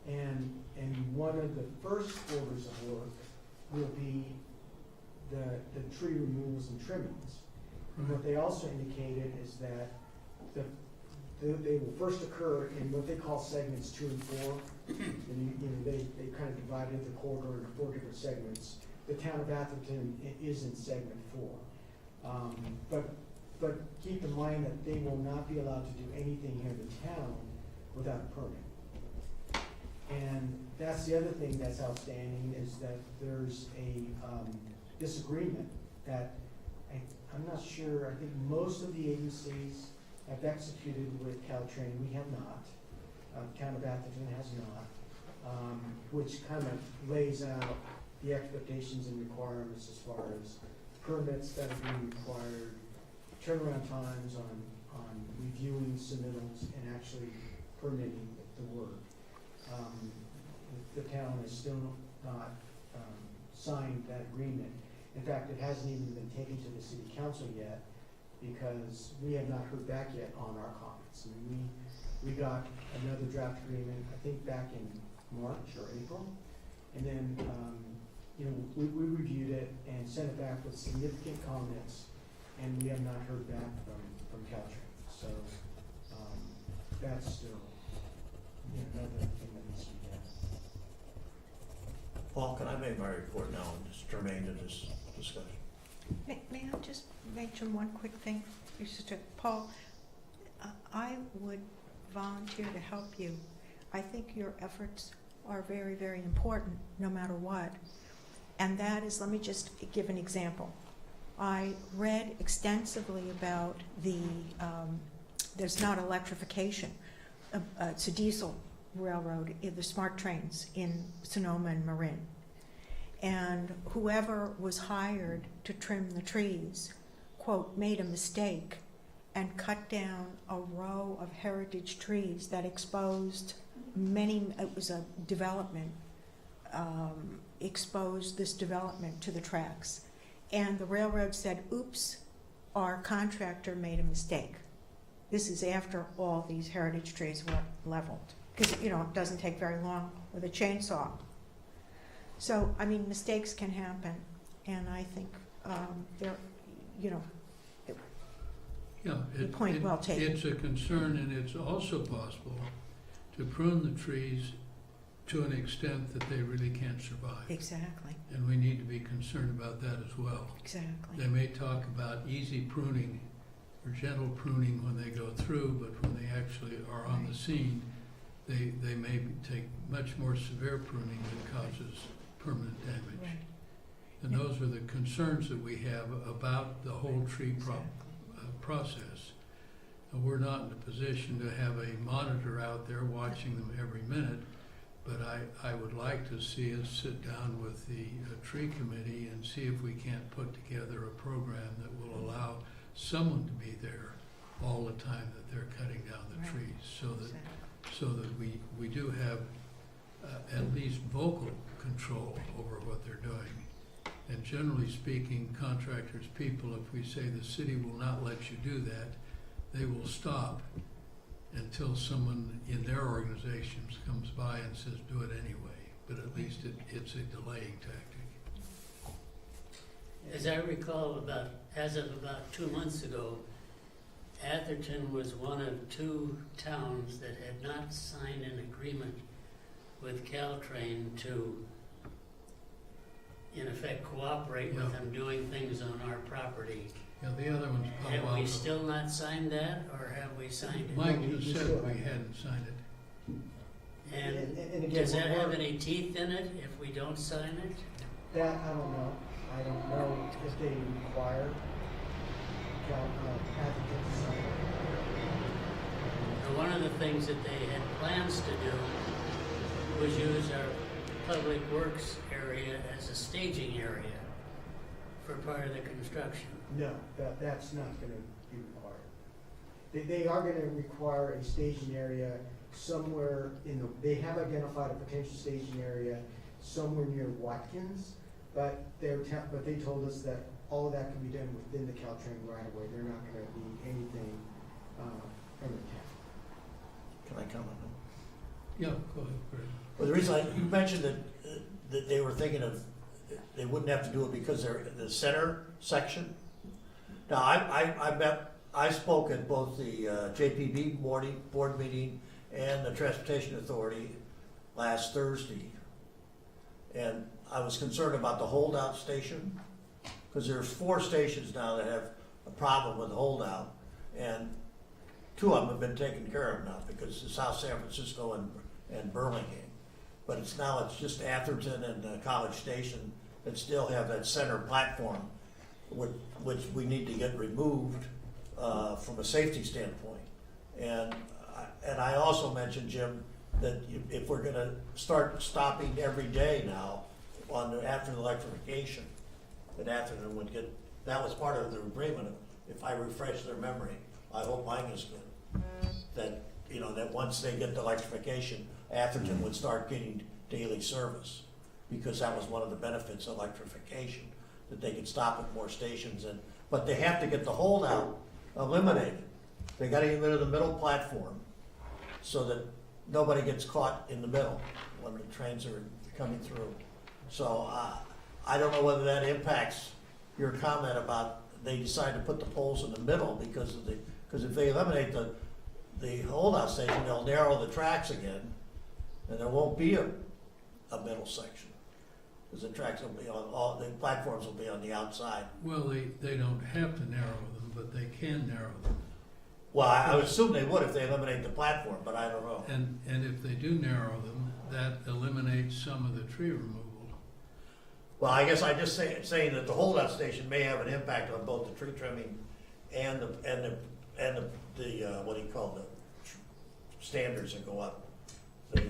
And one of the first orders of work will be the tree removals and trimmings. And what they also indicated is that they will first occur in what they call segments 2 and 4. And they kind of divided the corridor into 4 different segments. The town of Atherton is in segment 4. But keep in mind that they will not be allowed to do anything here in the town without a permit. And that's the other thing that's outstanding is that there's a disagreement that I'm not sure, I think most of the agencies have executed with Caltrain. We have not. Town of Atherton has not, which kind of lays out the expectations and requirements as far as permits that are being required, turnaround times on reviewing submittals and actually permitting the work. The town has still not signed that agreement. In fact, it hasn't even been taken to the city council yet because we have not heard back yet on our comments. I mean, we got another draft agreement, I think back in March or April, and then we reviewed it and sent it back with significant comments, and we have not heard back from Caltrain. So that's still another thing that needs to be done. Paul, can I make my report now and just germane to this discussion? May I just mention one quick thing? Paul, I would volunteer to help you. I think your efforts are very, very important no matter what. And that is, let me just give an example. I read extensively about there's not electrification. It's a diesel railroad, the smart trains in Sonoma and Marin. And whoever was hired to trim the trees, quote, made a mistake and cut down a row of heritage trees that exposed it was a development, exposed this development to the tracks. And the railroad said, oops, our contractor made a mistake. This is after all these heritage trees were leveled. Because, it doesn't take very long with a chainsaw. So, I mean, mistakes can happen. And I think point well taken. It's a concern, and it's also possible to prune the trees to an extent that they really can't survive. Exactly. And we need to be concerned about that as well. Exactly. They may talk about easy pruning or gentle pruning when they go through, but when they actually are on the scene, they may take much more severe pruning that causes permanent damage. Right. And those are the concerns that we have about the whole tree process. And we're not in a position to have a monitor out there watching them every minute, but I would like to see us sit down with the tree committee and see if we can't put together a program that will allow someone to be there all the time that they're cutting down the Right. trees, so that we do have at least vocal control over what they're doing. And generally speaking, contractors, people, if we say the city will not let you do that, they will stop until someone in their organizations comes by and says, do it anyway. But at least it's a delaying tactic. As I recall, as of about 2 months ago, Atherton was one of 2 towns that had not signed an agreement with Caltrain to, in effect, cooperate with Yeah. them doing things on our property. Yeah, the other one's Palo Have Alto. we still not signed that, or have we signed it? Mike No, we just still said we haven't. hadn't signed it. And And again, does that have we're- any teeth in it if we don't sign it? That, I don't know. I don't know if they require Atherton to sign it. Now, one of the things that they had plans to do was use our public works area as a staging area for part of the construction. No, that's not gonna be required. They are gonna require a staging area somewhere they have identified a potential staging area somewhere near Watkins, but they told us that all of that can be done within the Caltrain right of way. They're not gonna be anything, from the town. Can I comment? Yeah, go ahead, Greg. Well, the reason you mentioned that they were thinking of, they wouldn't have to do it because they're in the center section. Now, I spoke at both the JPB board meeting and the Transportation Authority last Thursday. And I was concerned about the holdout station, because there's 4 stations now that have a problem with holdout. And 2 of them have been taken care of now, because it's South San Francisco and Burlingame. But it's just Atherton and College Station that still have that center platform, which we need to get removed from a safety standpoint. And I also mentioned, Jim, that if we're gonna start stopping every day now after the electrification, that Atherton would get, that was part of the agreement, if I refresh their memory, I hope mine is good, that, that once they get the electrification, Atherton would start getting daily service, because that was one of the benefits of electrification, that they could stop at more stations, but they have to get the holdout eliminated. They gotta get rid of the middle platform, so that nobody gets caught in the middle when the trains are coming through. So, I don't know whether that impacts your comment about they decide to put the poles in the middle because if they eliminate the holdout station, they'll narrow the tracks again, and there won't be a middle section. Because the tracks will be the platforms will be on the outside. Well, they don't have to narrow them, but they can narrow them. Well, I would assume they would if they eliminate the platform, but I don't know. And if they do narrow them, that eliminates some of the tree removal. Well, I guess I'm just saying that the holdout station may have an impact on both the tree trimming and the what do you call the standards that go up, the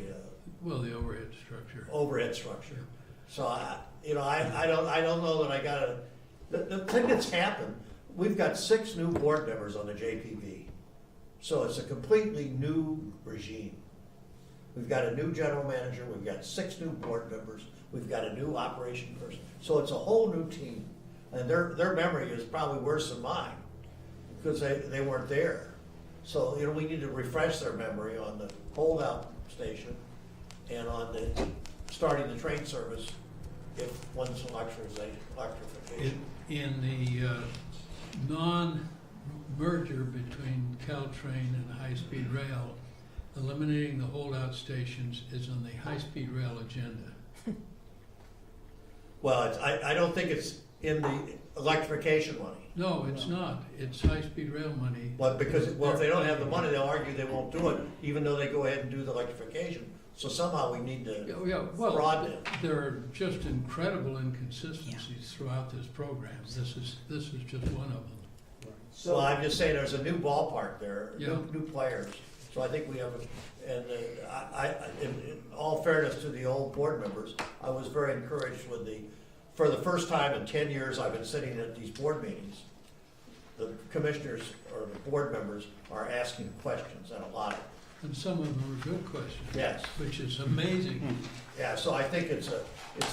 Well, the overhead structure. overhead structure. So I don't know that I gotta. The thing that's happened, we've got 6 new board members on the JPB, so it's a completely new regime. We've got a new general manager, we've got 6 new board members, we've got a new operation person, so it's a whole new team. And their memory is probably worse than mine, because they weren't there. So, we need to refresh their memory on the holdout station and on starting the train service once electrification. In the non-merger between Caltrain and High-Speed Rail, eliminating the holdout stations is on the high-speed rail agenda. Well, I don't think it's in the electrification money. No, it's not. It's high-speed rail money. But if they don't have the money, they'll argue they won't do it, even though they go ahead and do the electrification. So somehow we need to Well, broaden it. there are just incredible inconsistencies throughout this program. This is just one of them. So I'm just saying, there's a new ballpark there, Yeah. new players. So I think we have, in all fairness to the old board members, I was very encouraged for the first time in 10 years I've been sitting at these board meetings, the commissioners or the board members are asking questions, and a lot of, And some of them are good questions, yes. which is amazing. Yeah, so I think it's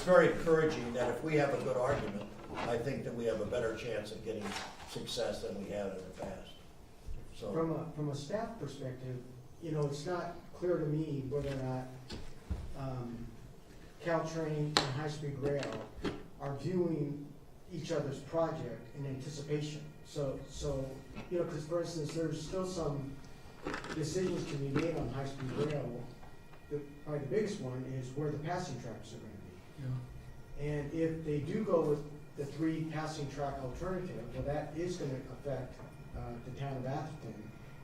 very encouraging that if we have a good argument, I think that we have a better chance of getting success than we have in the past. So, From a staff perspective, you know, it's not clear to me whether or not Caltrain and High Speed Rail are viewing each other's project in anticipation. So, you know, because for instance, there's still some decisions to be made on High Speed Rail. Probably the biggest one is where the passing tracks are gonna be. Yeah. And if they do go with the 3 passing track alternative, well, that is gonna affect the town of Atherton.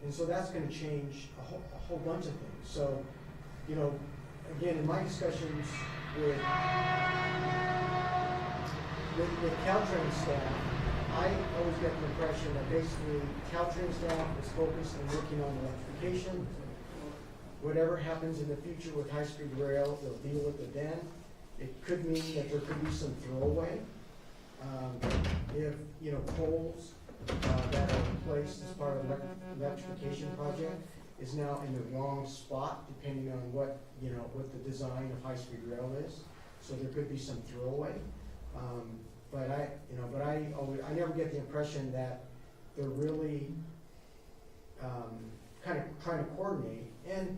And so that's gonna change a whole bunch of things. So, you know, again, in my discussions with Caltrain staff, I always get the impression that basically Caltrain staff is focused on working on electrification. Whatever happens in the future with high-speed rail, they'll deal with it then. It could mean that there could be some throwaway. If, you know, poles that are placed as part of the electrification project is now in the wrong spot, depending on what, you know, what the design of high-speed rail is. So there could be some throwaway. But I never get the impression that they're really kind of trying to coordinate. And,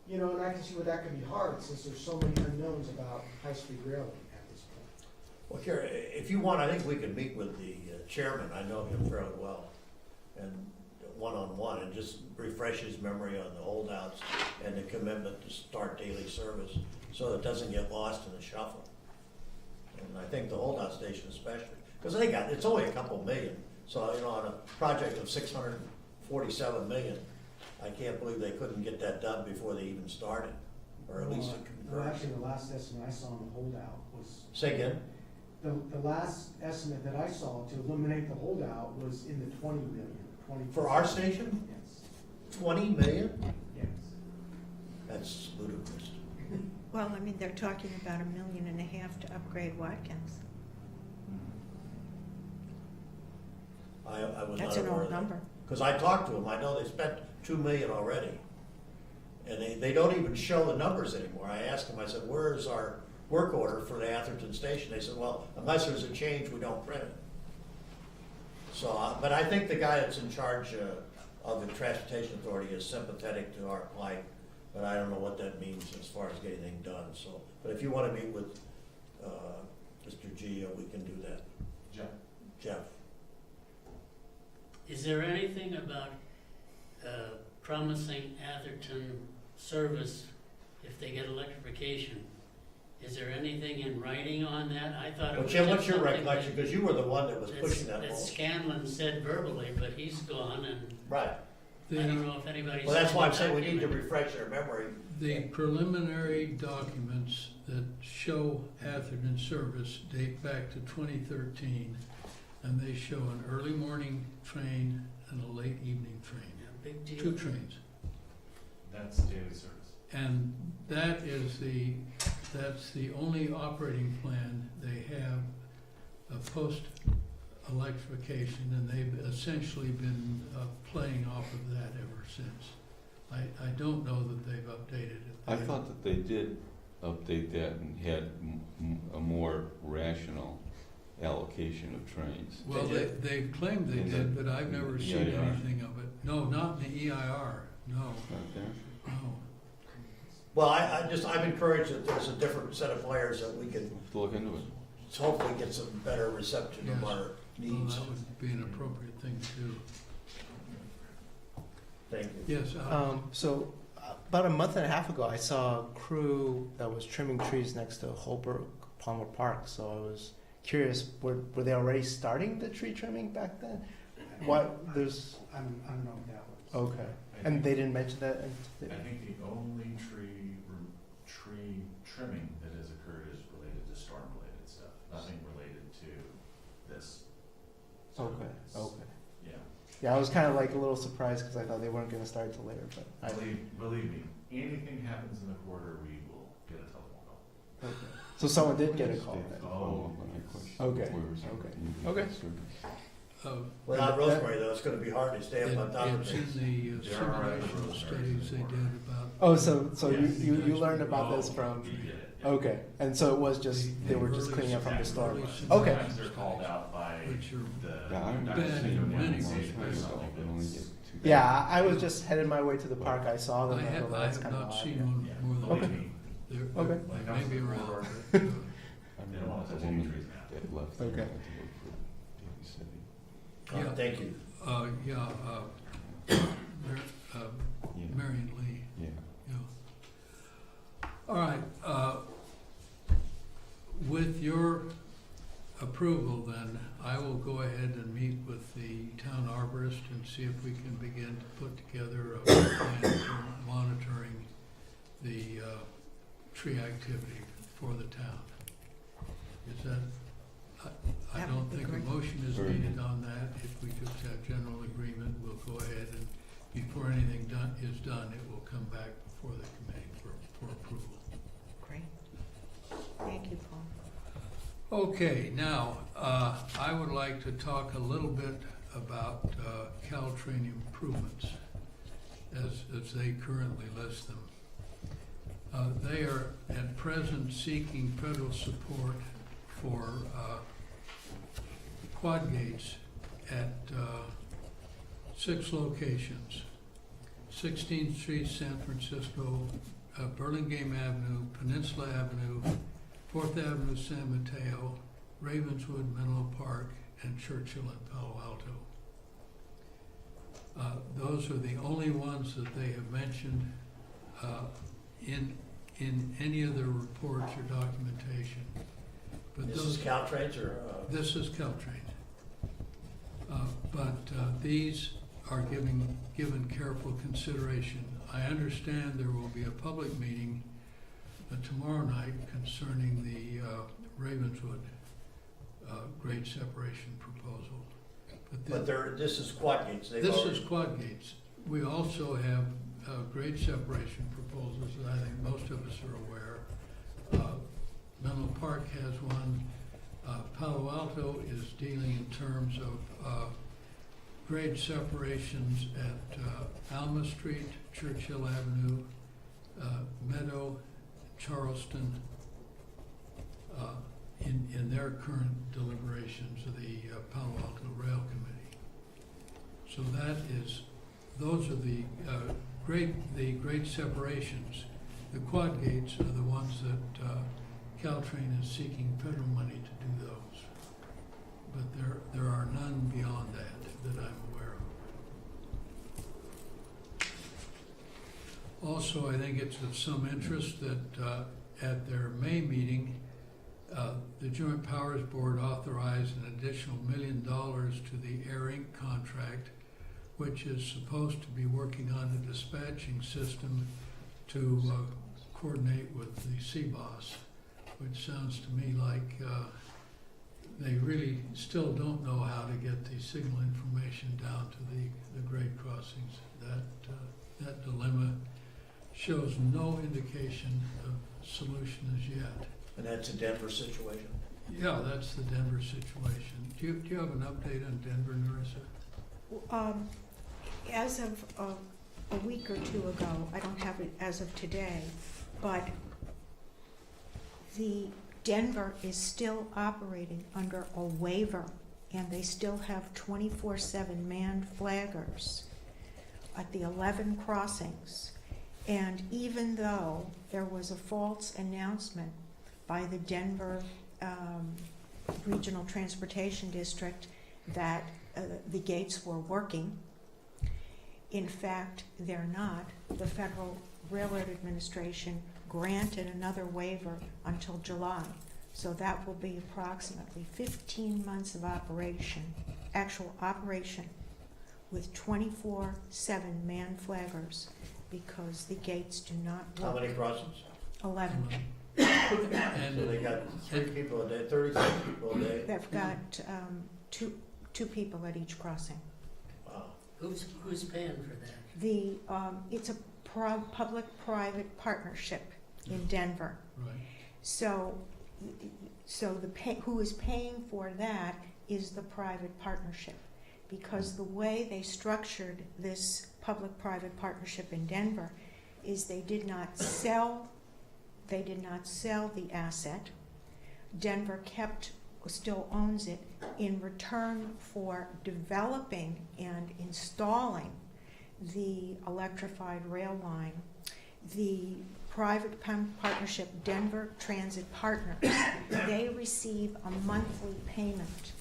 you know, and I can see where that could be hard since there's so many unknowns about high-speed rail at this point. well, Kara, if you want, I think we could meet with the chairman, I know him fairly well, and one-on-one, and just refresh his memory on the holdouts and the commitment to start daily service, so it doesn't get lost in the shuffle. And I think the holdout station especially, because it's only a couple million, so, you know, on a project of 647 million, I can't believe they couldn't get that done before they even started, or at least a Well, conversion. actually, the last estimate I saw on the holdout was, Say again? the last estimate that I saw to eliminate the holdout was in the 20 million, 20. For our station, Yes, 20 million? yes. That's ludicrous. Well, I mean, they're talking about $1.5 million to upgrade Watkins. I was That's not an aware old of that. number. Because I talked to them, I know they spent 2 million already. And they don't even show the numbers anymore. I asked them, I said, where's our work order for the Atherton station? They said, well, unless there's a change, we don't print it. So, but I think the guy that's in charge of the Transportation Authority is sympathetic to our plight, but I don't know what that means as far as getting anything done, so. But if you want to meet with Mr. G, we can do that. Jeff? Is there anything about promising Atherton service if they get electrification? Is there anything in writing on that? I thought it Well, was Jim, just what's your something recollection? Because you were the one that was pushing that that most. Scanlon said verbally, but he's gone, and Right. I don't know if anybody's. Well, that's why I'm seen saying the we need to document. refresh our memory. The preliminary documents that show Atherton service date back to 2013, and they show an early morning train and a late evening train, Yeah, big deal. 2 trains. That's daily service. And that's the only operating plan they have post-electrification, and they've essentially been playing off of that ever since. I don't know that they've updated it. I thought that they did update that and had a more rational allocation of trains. Well, they've claimed they In the- did, but I've never in the seen EIR. anything of it. No, not in the EIR, no, Not there? no. Well, I'm encouraged that there's a different set of players that we can Have to look into it. hopefully get some better reception of Yes. our Well, needs. that would be an appropriate thing to do. Thank you. Yes, So about a month and a half ago, I saw a crew that was trimming trees next to Holbrook Palmer Park. So I was curious, were they already starting the tree trimming back then? What, there's, I don't know what that was. okay. And they didn't mention that? I think the only tree trimming that has occurred is related to storm-related stuff, nothing related to this. So Okay, it's- okay. Yeah, Yeah, I was kind of like a little surprised because I thought they weren't going to start till later, but I, believe me, anything happens in the quarter, we will get a telephone call. okay. So someone did get a call Dave, then? to follow up on that question. Okay, Where was okay. it? Okay. Service. Without Rosemary, though, it's gonna be hard to stay up on top of it's things. in the There are simulation others. studies they did about. Oh, so Yes. you learned about this from, We did it. okay, and so it was just, they were just Early- cleaning up from the storm. early Okay. Sometimes they're called out by Which are the. Yeah, I'm bad in many ways. Yeah, I was just headed my way to the park, I saw them, I and I have, thought, I that's have kind of not odd. seen yeah. one Yeah. more than Believe Okay. me, they're, Okay. they may be around. they don't want to touch any trees now. That left. Okay. had to work for Daly City. Yeah. Thank you. Yeah. Marion Lee, Yeah. yeah. All right, with your approval then, I will go ahead and meet with the town arborist and see if we can begin to put together a plan for monitoring the tree activity for the town. Is that, I That don't would be think a great. motion is Very needed good. on that. If we just have general agreement, we'll go ahead and before anything is done, it will come back before the committee for approval. Great. Thank you, Paul. Okay, now, I would like to talk a little bit about Caltrain improvements as they currently list them. They are at present seeking federal support for quad gates at 6 locations. 16th Street, San Francisco, Burlingame Avenue, Peninsula Avenue, 4th Avenue, San Mateo, Ravenswood, Menlo Park, and Churchill and Palo Alto. Those are the only ones that they have mentioned in any of their reports or documentation. But This those, is Caltrains or? this is Caltrain. But these are given careful consideration. I understand there will be a public meeting tomorrow night concerning the Ravenswood grade separation proposal. But this is quad gates. They've This already- is quad gates. We also have grade separation proposals that I think most of us are aware. Menlo Park has one. Palo Alto is dealing in terms of grade separations at Alma Street, Churchill Avenue, Meadow, Charleston, in their current deliberations of the Palo Alto Rail Committee. So those are the grade separations. The quad gates are the ones that Caltrain is seeking federal money to do those. But there are none beyond that I'm aware of. Also, I think it's of some interest that at their May meeting, the Joint Powers Board authorized an additional $1 million to the Air Inc. contract, which is supposed to be working on a dispatching system to coordinate with the CBOS, which sounds to me like they really still don't know how to get the signal information down to the grade crossings. That dilemma shows no indication of solution as yet. And that's a Denver situation. Yeah, that's the Denver situation. Do you have an update on Denver, Narissa? As of a week or two ago, I don't have it as of today, but the Denver is still operating under a waiver, and they still have 24/7 manned flaggers at the 11 crossings. And even though there was a false announcement by the Denver Regional Transportation District that the gates were working, in fact, they're not. The Federal Railroad Administration granted another waiver until July. So that will be approximately 15 months of operation, actual operation, with 24/7 manned flaggers, because the gates do not How work. many crossings? 11. And So they got 3 people a day, 36 people a day. They've got two people at each crossing. Wow. Who's paying for that? It's a public-private partnership in Denver. right. So who is paying for that is the private partnership. because the way they structured this public-private partnership in Denver is they did not sell the asset. Denver still owns it in return for developing and installing the electrified rail line. The private partnership, Denver Transit Partners, they receive a monthly payment.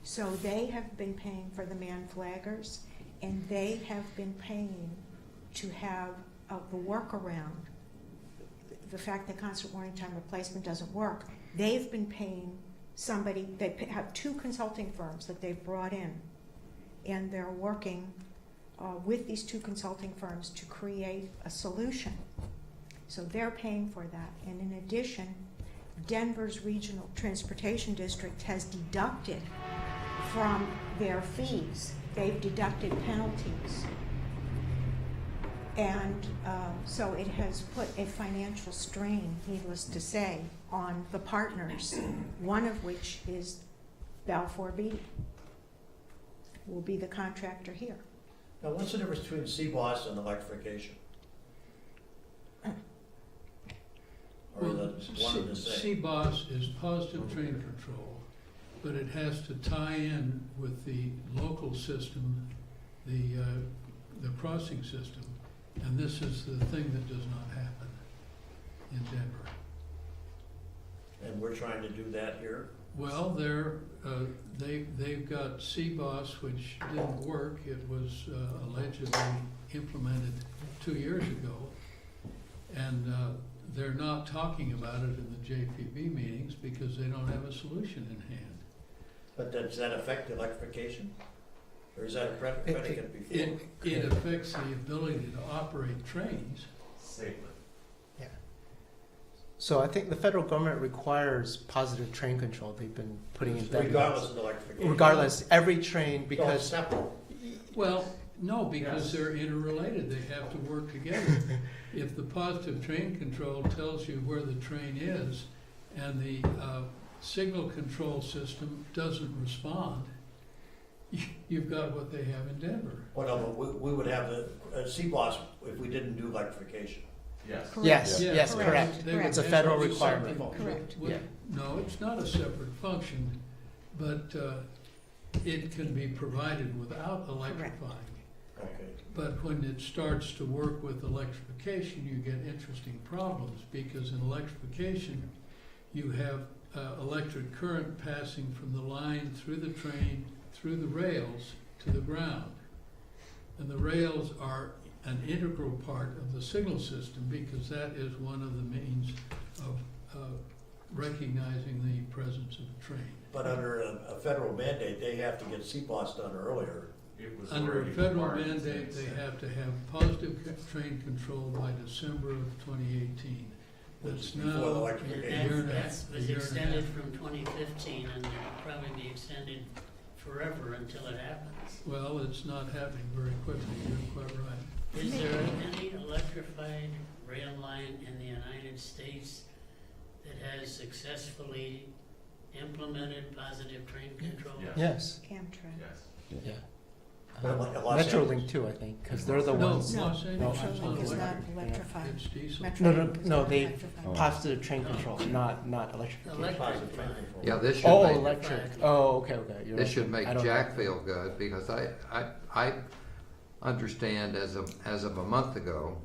So they have been paying for the man flaggers, and they have been paying to have the workaround, the fact that constant warning time replacement doesn't work. They've been paying somebody, they have 2 consulting firms that they've brought in, and they're working with these 2 consulting firms to create a solution. So they're paying for that. And in addition, Denver's Regional Transportation District has deducted from their fees, they've deducted penalties. And so it has put a financial strain, needless to say, on the partners, one of which is Balfour Beatty, will be the contractor here. Now, what's the difference between CBOS and electrification? Or Well, is it one and the same? CBOS is positive train control, but it has to tie in with the local system, the crossing system, and this is the thing that does not happen in Denver. And we're trying to do that here? Well, they've got CBOS, which didn't work. It was allegedly implemented 2 years ago, and they're not talking about it in the JPB meetings because they don't have a solution in hand. But does that affect electrification? Or is that a predicate before? It affects the ability to operate trains. Safely. Yeah. So I think the federal government requires positive train control. They've been putting in that. Regardless of electrification? Regardless, every train, So it's because separate. Well, no, because Yes. they're interrelated. They have to work together. If the positive train control tells you where the train is and the signal control system doesn't respond, you've got what they have in Denver. Well, no, but we would have the CBOS if we didn't do electrification. Yes. Correct. yes, Yeah. yes, Correct. correct. They would It's a have federal to do requirement. something Correct. with- Yeah. No, it's not a separate function, but it can be provided without electrifying. Okay. But when it starts to work with electrification, you get interesting problems, because in electrification, you have electric current passing from the line through the train, through the rails to the ground. And the rails are an integral part of the signal system, because that is one of the means of recognizing the presence of a train. But under a federal mandate, they have to get CBOS done earlier. It was Under a already federal required mandate, they since, have to have positive train control by December of 2018. Which That's is before the now, electrification. year and a That half- was a year and a extended half. from 2015, and it'll probably be extended forever until it happens. well, it's not happening very quickly, you're quite right. Is there any electrified rail line in the United States that has successfully implemented positive train control? Yes. Yes, Amtrak. Yes. yeah. But like Los Metrolink Angeles. too, I think, because they're the No, ones. Los Angeles No, is Metrolink not is not electric, electrified. it's diesel. Metrolink is no, not they- electrified. Positive train control, not electrification. Positive train Electrified. control. Yeah, this should Oh, make, electric. Oh, okay. You're this right. should make I don't Jack know. feel good, because I understand as of a month ago,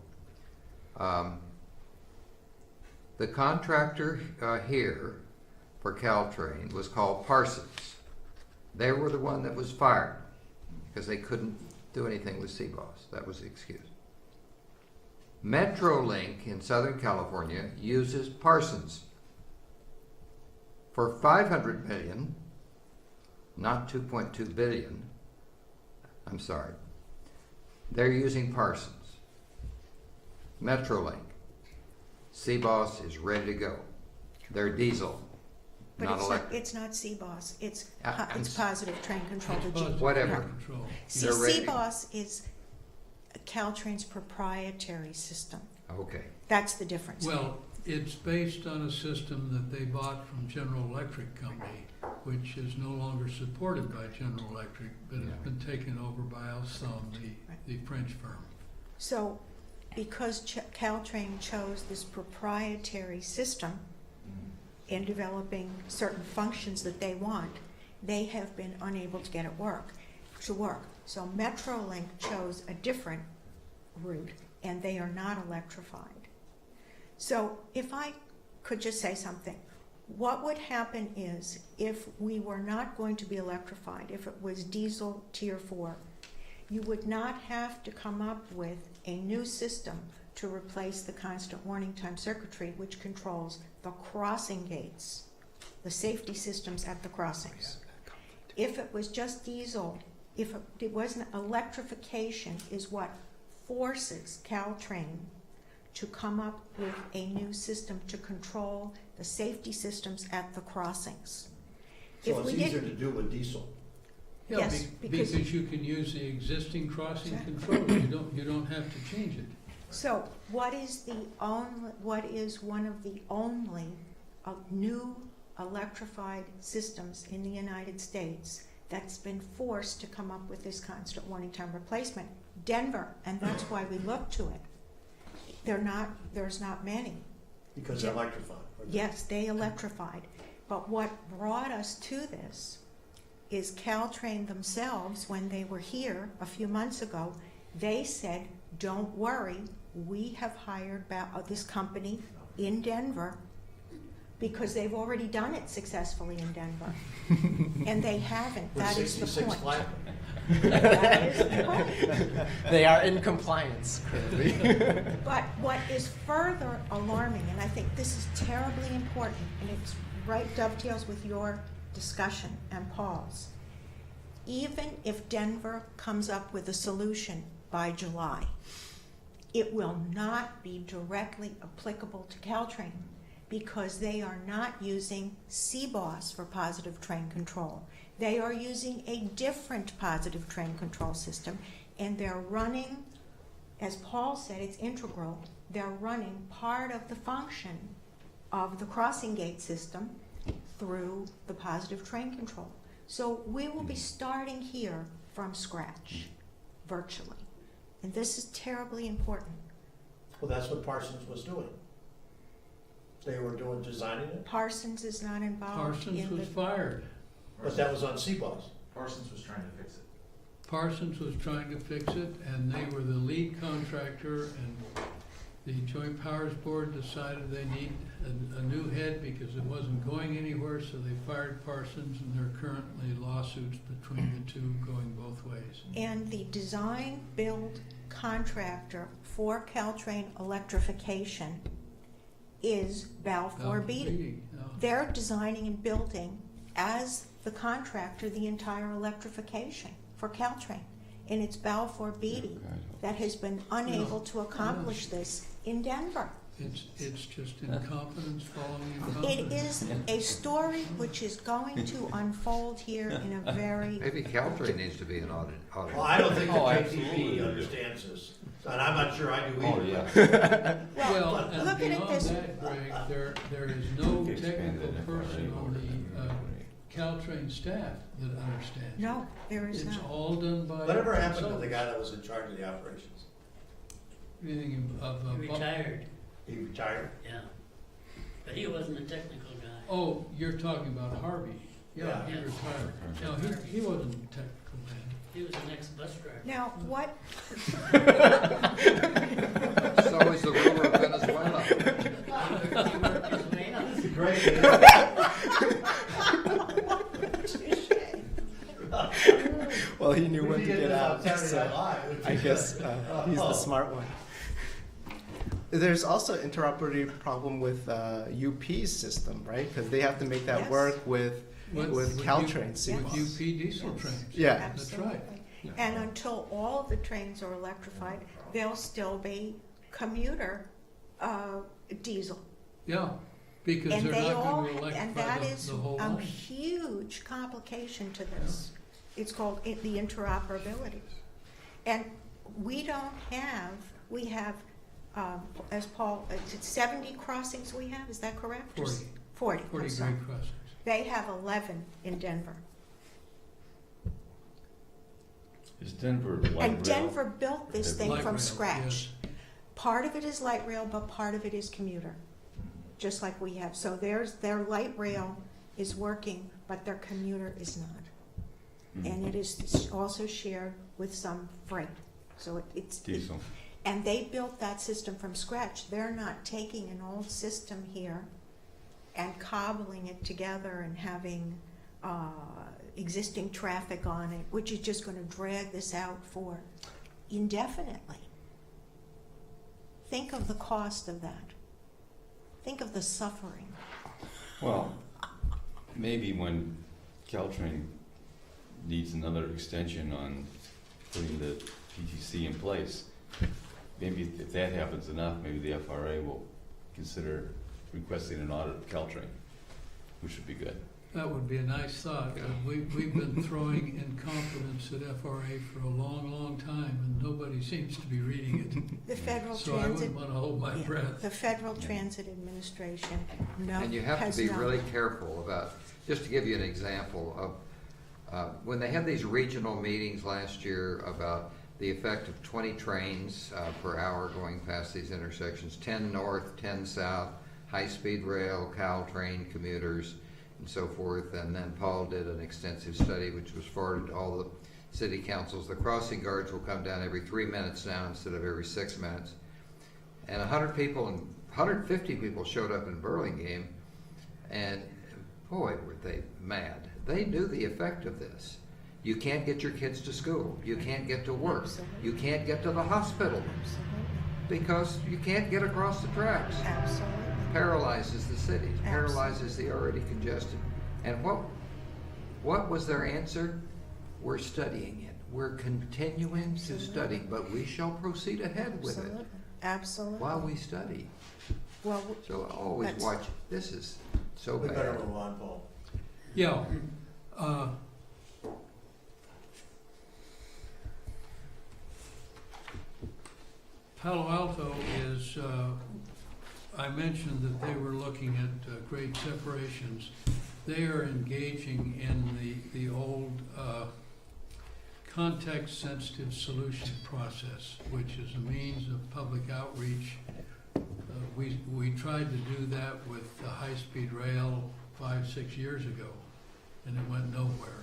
the contractor here for Caltrain was called Parsons. They were the one that was fired because they couldn't do anything with CBOS. That was the excuse. Metrolink in Southern California uses Parsons for $500 million, not $2.2 billion. I'm sorry. They're using Parsons. Metrolink. CBOS is ready to go. They're diesel, But not electric. it's not CBOS, it's I'm it's s- positive train control. It's the G- positive Whatever. train control. See, They're ready. CBOS is Caltrain's proprietary system. Okay. That's the difference. Well, It's based on a system that they bought from General Electric Company, which is no longer supported by General Electric, but it's been taken over by Alstom, the French firm. So, because Caltrain chose this proprietary system in developing certain functions that they want, they have been unable to get it to work. So Metrolink chose a different route, and they are not electrified. So if I could just say something, what would happen is if we were not going to be electrified, if it was diesel tier 4, you would not have to come up with a new system to replace the constant warning time circuitry, which controls the crossing gates, the safety systems at the crossings. If it was just diesel, if it wasn't, electrification is what forces Caltrain to come up with a new system to control the safety systems at the crossings. So it's easier to do with diesel. Yeah, Yes, because- because you can use the existing crossing Exactly. control. You don't have to change it. So what is one of the only new electrified systems in the United States that's been forced to come up with this constant warning time replacement? Denver, and that's why we look to it. There's not many. Because they're electrified. Yes, they electrified. But what brought us to this is Caltrain themselves, when they were here a few months ago, they said, don't worry, we have hired this company in Denver because they've already done it successfully in Denver. And they haven't. With That is the 66 point. flat. That is the point. They are in compliance currently. But what is further alarming, and I think this is terribly important, and it's right dovetails with your discussion and Paul's, even if Denver comes up with a solution by July, it will not be directly applicable to Caltrain because they are not using CBOS for positive train control. They are using a different positive train control system, and they're running, as Paul said, it's integral. They're running part of the function of the crossing gate system through the positive train control. So we will be starting here from scratch, virtually. And this is terribly important. Well, that's what Parsons was doing. They were designing it, Parsons is not involved Parsons in was the... fired. but that was on CBOS. Parsons was trying to fix it. Parsons was trying to fix it, and they were the lead contractor, and the Joint Powers Board decided they need a new head because it wasn't going anywhere, so they fired Parsons, and there are currently lawsuits between the two going both ways. And the design build contractor for Caltrain electrification is Balfour Beatty. They're designing and building as the contractor the entire electrification for Caltrain. And it's Balfour Beatty that has been unable to accomplish this in Denver. It's just incompetence following It incompetence. is a story which is going to unfold here in a very... Maybe Caltrain needs to be an audit. Well, I don't think the Oh, JTP absolutely. understands this, and I'm not sure I do either. Oh, yeah. Well, and looking at beyond this- that, Greg, there is no technical person on the Caltrain staff that understands. No, there is It's not. all done by. Whatever happened to the consultants. guy that was in charge of the operations? Anything of, He retired, He retired? yeah. But he wasn't a technical guy. Oh, you're talking about Harvey. Yeah, he Yeah. retired. No, he wasn't a technical man. He was the next bus driver. Now, what... So is the ruler of Venezuela. He worked his way up. It's a great Well, he knew when We to did get this on out. Saturday So Night Live. I guess he's the smart one. There's also interoperability problem with UP's system, right? Because they have to make that Yes. work with Caltrain With CBOS. UP diesel trains. Yeah. That's right. Absolutely. And until all of the trains are electrified, they'll still be commuter diesel. Yeah, because And they're they not all, going to and electrify that is the whole a line. huge complication to this. It's called the interoperability. And we have as Paul, it's 70 crossings we have, is that correct? 40. 40, 40 I'm sorry. grade crossings. They have 11 in Denver. Is Denver light rail? And Denver built this thing Light from rail, scratch. Part of it is light rail, but part of it is commuter, just like we have. So their light rail is working, but their commuter is not. Mhm. And it is also shared with some freight. So it's Diesel. and they built that system from scratch. They're not taking an old system here and cobbling it together and having existing traffic on it, which is just going to drag this out for indefinitely. Think of the cost of that. Think of the suffering. Well, maybe when Caltrain needs another extension on putting the PTC in place, maybe if that happens enough, maybe the FRA will consider requesting an audit of Caltrain, which would be good. That would be a nice thought, but we've been throwing incompetence at FRA for a long, long time, and nobody seems to be reading it. The Federal So I Transit, wouldn't want to hold my yeah, breath. the Federal Transit Administration, no, And you have has to be not. really careful about, just to give you an example of, when they had these regional meetings last year about the effect of 20 trains per hour going past these intersections, 10 north, 10 south, high-speed rail, Caltrain, commuters, and so forth. And then Paul did an extensive study which was forwarded to all the city councils. The crossing guards will come down every 3 minutes now instead of every 6 minutes. And 150 people showed up in Burlingame, and boy, were they mad. They knew the effect of this. You can't get your kids to school. You can't get to work. Absolutely. You can't get to the hospital Absolutely. because you can't get across the tracks. Absolutely. Paralyzes the city, paralyzes the already congested. And what was their answer? We're studying it. We're continuing to study, but we shall proceed ahead with it Absolutely. Absolutely. while we study. Well, So always That's- watch, this is so We better bad. move on, Paul. Yeah, Palo Alto is, I mentioned that they were looking at grade separations. They are engaging in the old context-sensitive solution process, which is a means of public outreach. We tried to do that with the high-speed rail 5-6 years ago, and it went nowhere.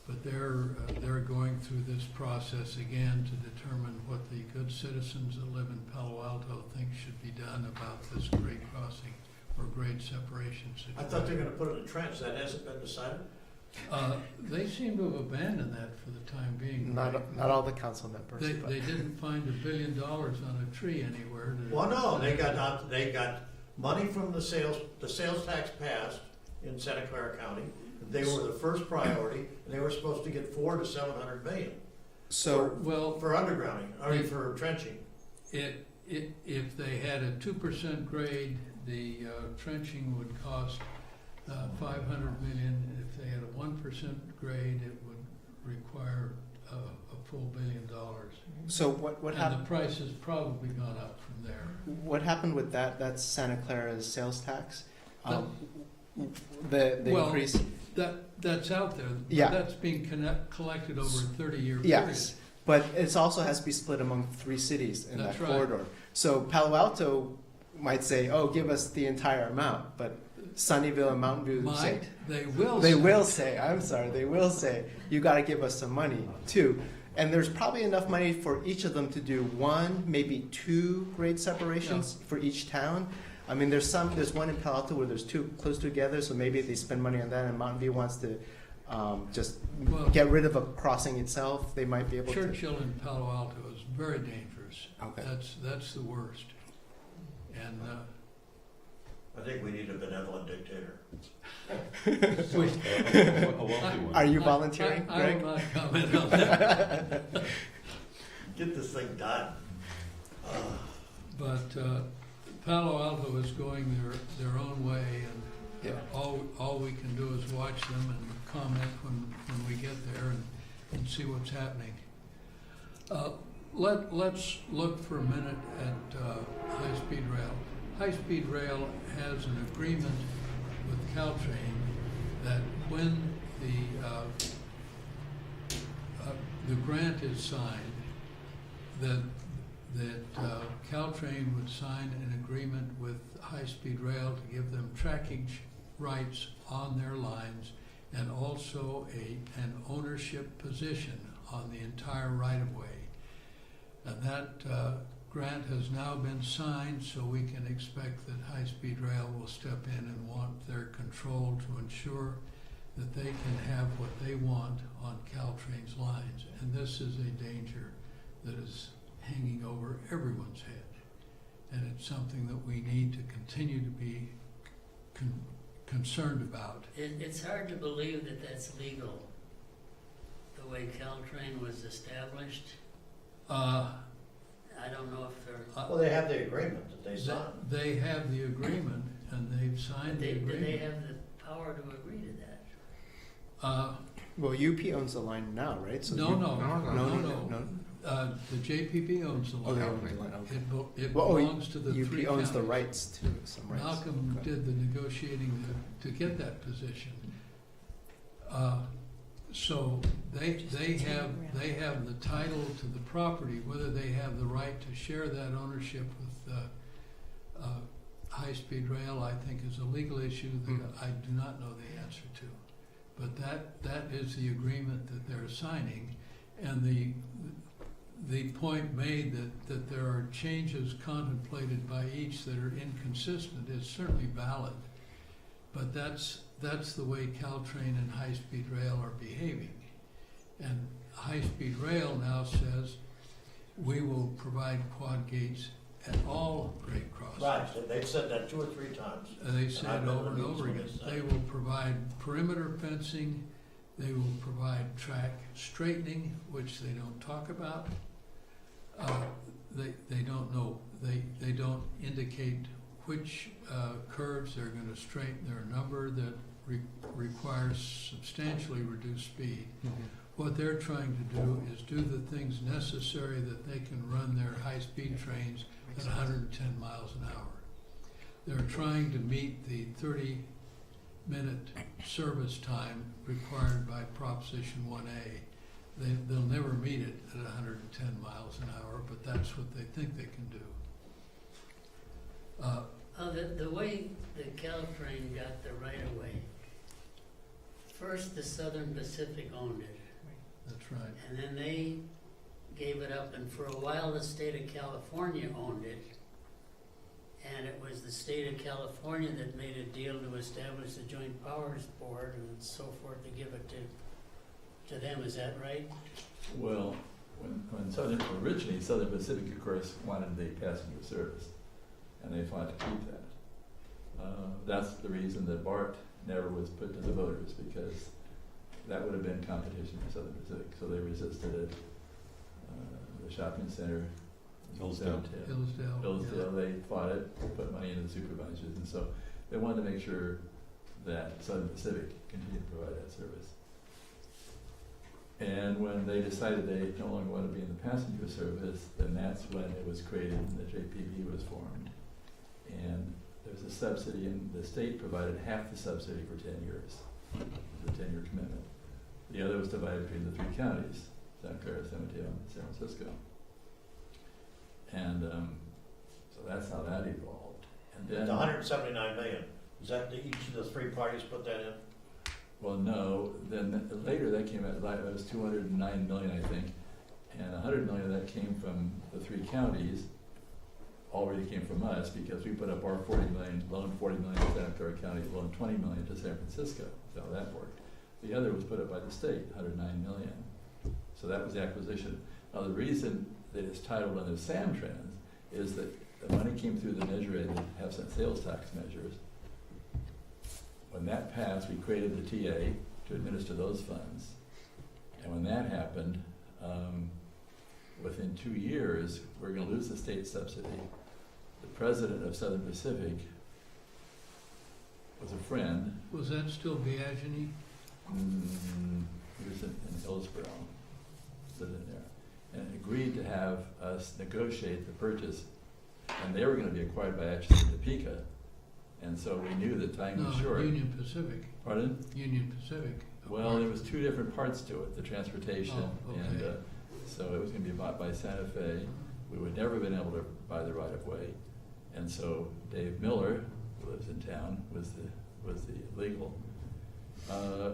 But they're going through this process again to determine what the good citizens that live in Palo Alto think should be done about this grade crossing or grade separation situation. I thought they were gonna put it in trench, that hasn't been decided? They seem to have abandoned that for the time being. Not all the council members. They, but- they didn't find $1 billion on a tree anywhere. Well, no, they got money from the sales tax passed in Santa Clara County. They were the first priority, and they were supposed to get 400 to 700 million So, Well, for undergrounding, for trenching. if they had a 2% grade, the trenching would cost 500 million. If they had a 1% grade, it would require a full $1 billion. so what And happened? the price has probably gone up from there. What happened with that? That's Santa Clara's sales tax. That- The Well, increase. That's out there. But Yeah. that's being collected over a 30-year period. Yes, but it also has to be split among 3 cities in That's that right. corridor. So Palo Alto might say, "Oh, give us the entire amount," but Sunnyvale and Mountain View say, Might, they will. They say. will say, I'm sorry, they will say, you got to give us some money too. And there's probably enough money for each of them to do 1, maybe 2 grade separations for each town. I mean, there's one in Palo Alto where there's 2 close together, so maybe they spend money on that, and Mountain View wants to just Well, get rid of a crossing itself. They might be able to. Churchill in Palo Alto is very dangerous. Okay. That's the worst. And I think we need a benevolent dictator. A wealthy one. Are you volunteering, I Greg? will not comment on that. Get this thing done. But Palo Alto is going their own way, and Yeah. all we can do is watch them and comment when we get there and see what's happening. let's look for a minute at high-speed rail. High-speed rail has an agreement with Caltrain that when the grant is signed, that Caltrain would sign an agreement with high-speed rail to give them tracking rights on their lines and also an ownership position on the entire right-of-way. And that grant has now been signed, so we can expect that high-speed rail will step in and want their control to ensure that they can have what they want on Caltrain's lines. And this is a danger that is hanging over everyone's head. And it's something that we need to continue to be concerned about. It's hard to believe that that's legal, the way Caltrain was established. I don't know if they're... Well, they have the agreement that they signed. They have the agreement, and they've signed the do agreement. they have the power to agree to that? Well, UP owns the line now, right? So No. no. The JPP owns the Oh, they line. own the line, okay. It Well, belongs to the three UP owns the counties. rights to some rights. Malcolm Okay. did the negotiating to get that position. So they have the title to the property. Whether they have the right to share that ownership with high-speed rail, I think, is a legal issue that I do not know the answer to. But that is the agreement that they're signing, and the point made that there are changes contemplated by each that are inconsistent is certainly valid. But that's the way Caltrain and high-speed rail are behaving. And high-speed rail now says, we will provide quad gates at all grade crossings. Right, they've said that 2 or 3 times. They said I've been over and to over meetings again, when they will provide perimeter fencing, they will provide track straightening, which they don't talk about. They don't know, they don't indicate which curves they're gonna straighten. There are a number that requires substantially reduced speed. What they're trying to do is do the things necessary that they can run their high-speed trains at 110 miles an hour. They're trying to meet the 30-minute service time required by Proposition 1A. They'll never meet it at 110 miles an hour, but that's what they think they can do. The way the Caltrain got the right-of-way, first the Southern Pacific owned it, That's right. and then they gave it up, and for a while the state of California owned it. And it was the state of California that made a deal to establish the Joint Powers Board and so forth to give it to them. Is that right? Well, when originally Southern Pacific, of course, wanted the passenger service, and they fought to keep that. That's the reason that BART never was put to the voters, because that would have been competition for Southern Pacific, so they resisted it. The shopping center, Hillsdale. Hillsdale. they fought it, put money into the supervisors, and so they wanted to make sure that Southern Pacific continued to provide that service. And when they decided they no longer wanted to be in the passenger service, then that's when it was created and the JPB was formed. And there's a subsidy, and the state provided half the subsidy for 10 years, the 10-year commitment. The other was divided between the 3 counties, Santa Clara, San Mateo, and San Francisco. And so that's how that evolved. And then The 179 million, is that each of the 3 parties put that in? Well, no, then later that came out, it was 209 million, I think, and 100 million of that came from the 3 counties, already came from us, because we put up our 40 million, loaned 40 million to Santa Clara County, loaned 20 million to San Francisco. That's how that worked. The other was put up by the state, 109 million. So that was the acquisition. Now, the reason that it's titled under SamTrans is that the money came through the Measure A, the half-cent sales tax measures. When that passed, we created the TA to administer those funds. And when that happened, within 2 years, we're going to lose the state subsidy. The president of Southern Pacific was a friend. Was that still Biagini? He was in Hillsborough, lived in there. and agreed to have us negotiate the purchase. And they were gonna be acquired by Atchison Topeka, and so we knew the time was No, short. Union Pacific, Pardon? Union Pacific. Well, there was two different parts to it, the transportation, Oh, okay. and, so it was gonna be bought by Santa Fe. We would never have been able to buy the right of way, and so Dave Miller, who lives in town, was the legal,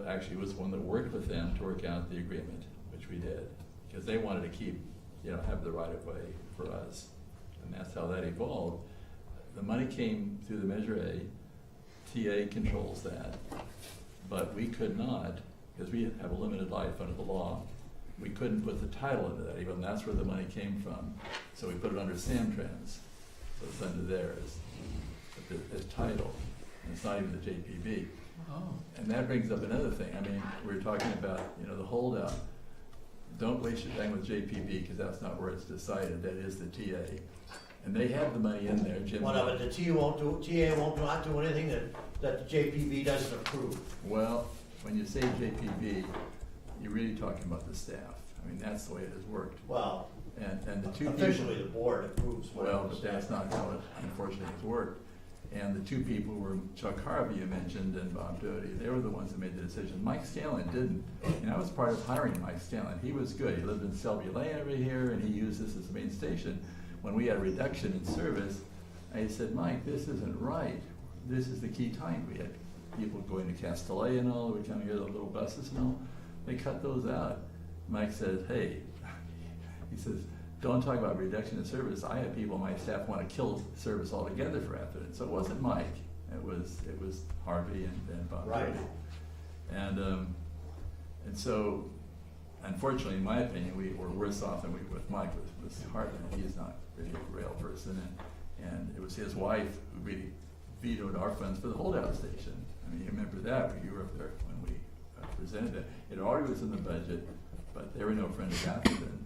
actually was the one that worked with them to work out the agreement, which we did, because they wanted to keep, have the right of way for us, and that's how that evolved. The money came through the Measure A, TA controls that, but we could not, because we have a limited life under the law, we couldn't put the title into that, even that's where the money came from. So we put it under Samtrans, so it's under theirs, as title, and it's not even the JPB. Oh, And that brings up another thing, I mean, we were talking about, the holdout. Don't waste your time with JPB, because that's not where it's decided, that is the TA. And they have the money in there, Jim. Whatever, the TA won't not do anything that the JPB doesn't approve. Well, when you say JPB, you're really talking about the staff. I mean, that's the way it has worked. Well, And the two officially, people, the board approves. what well, it but is. that's not how it unfortunately has worked. And the two people were Chuck Harvey, you mentioned, and Bob Doty. They were the ones that made the decision. Mike Scanlon didn't. And I was part of hiring Mike Scanlon. He was good. He lived in Selby Lane over here, and he used this as the main station. When we had a reduction in service, I said, Mike, this isn't right. This is the key time. We had people going to Castellet and all, we come here, the little buses and all. They cut those out. Mike said, hey, he says, don't talk about reduction in service. I have people on my staff want to kill service altogether for Atherton. So it wasn't Mike. It was Harvey and Bob. Right. Doty. And so, unfortunately, in my opinion, we were worse off than we were with Mike was Harvey. He's not really a rail person, and it was his wife who really vetoed our funds for the holdout station. I mean, you remember that, you were up there when we presented it. It already was in the budget, but there were no friends of Atherton.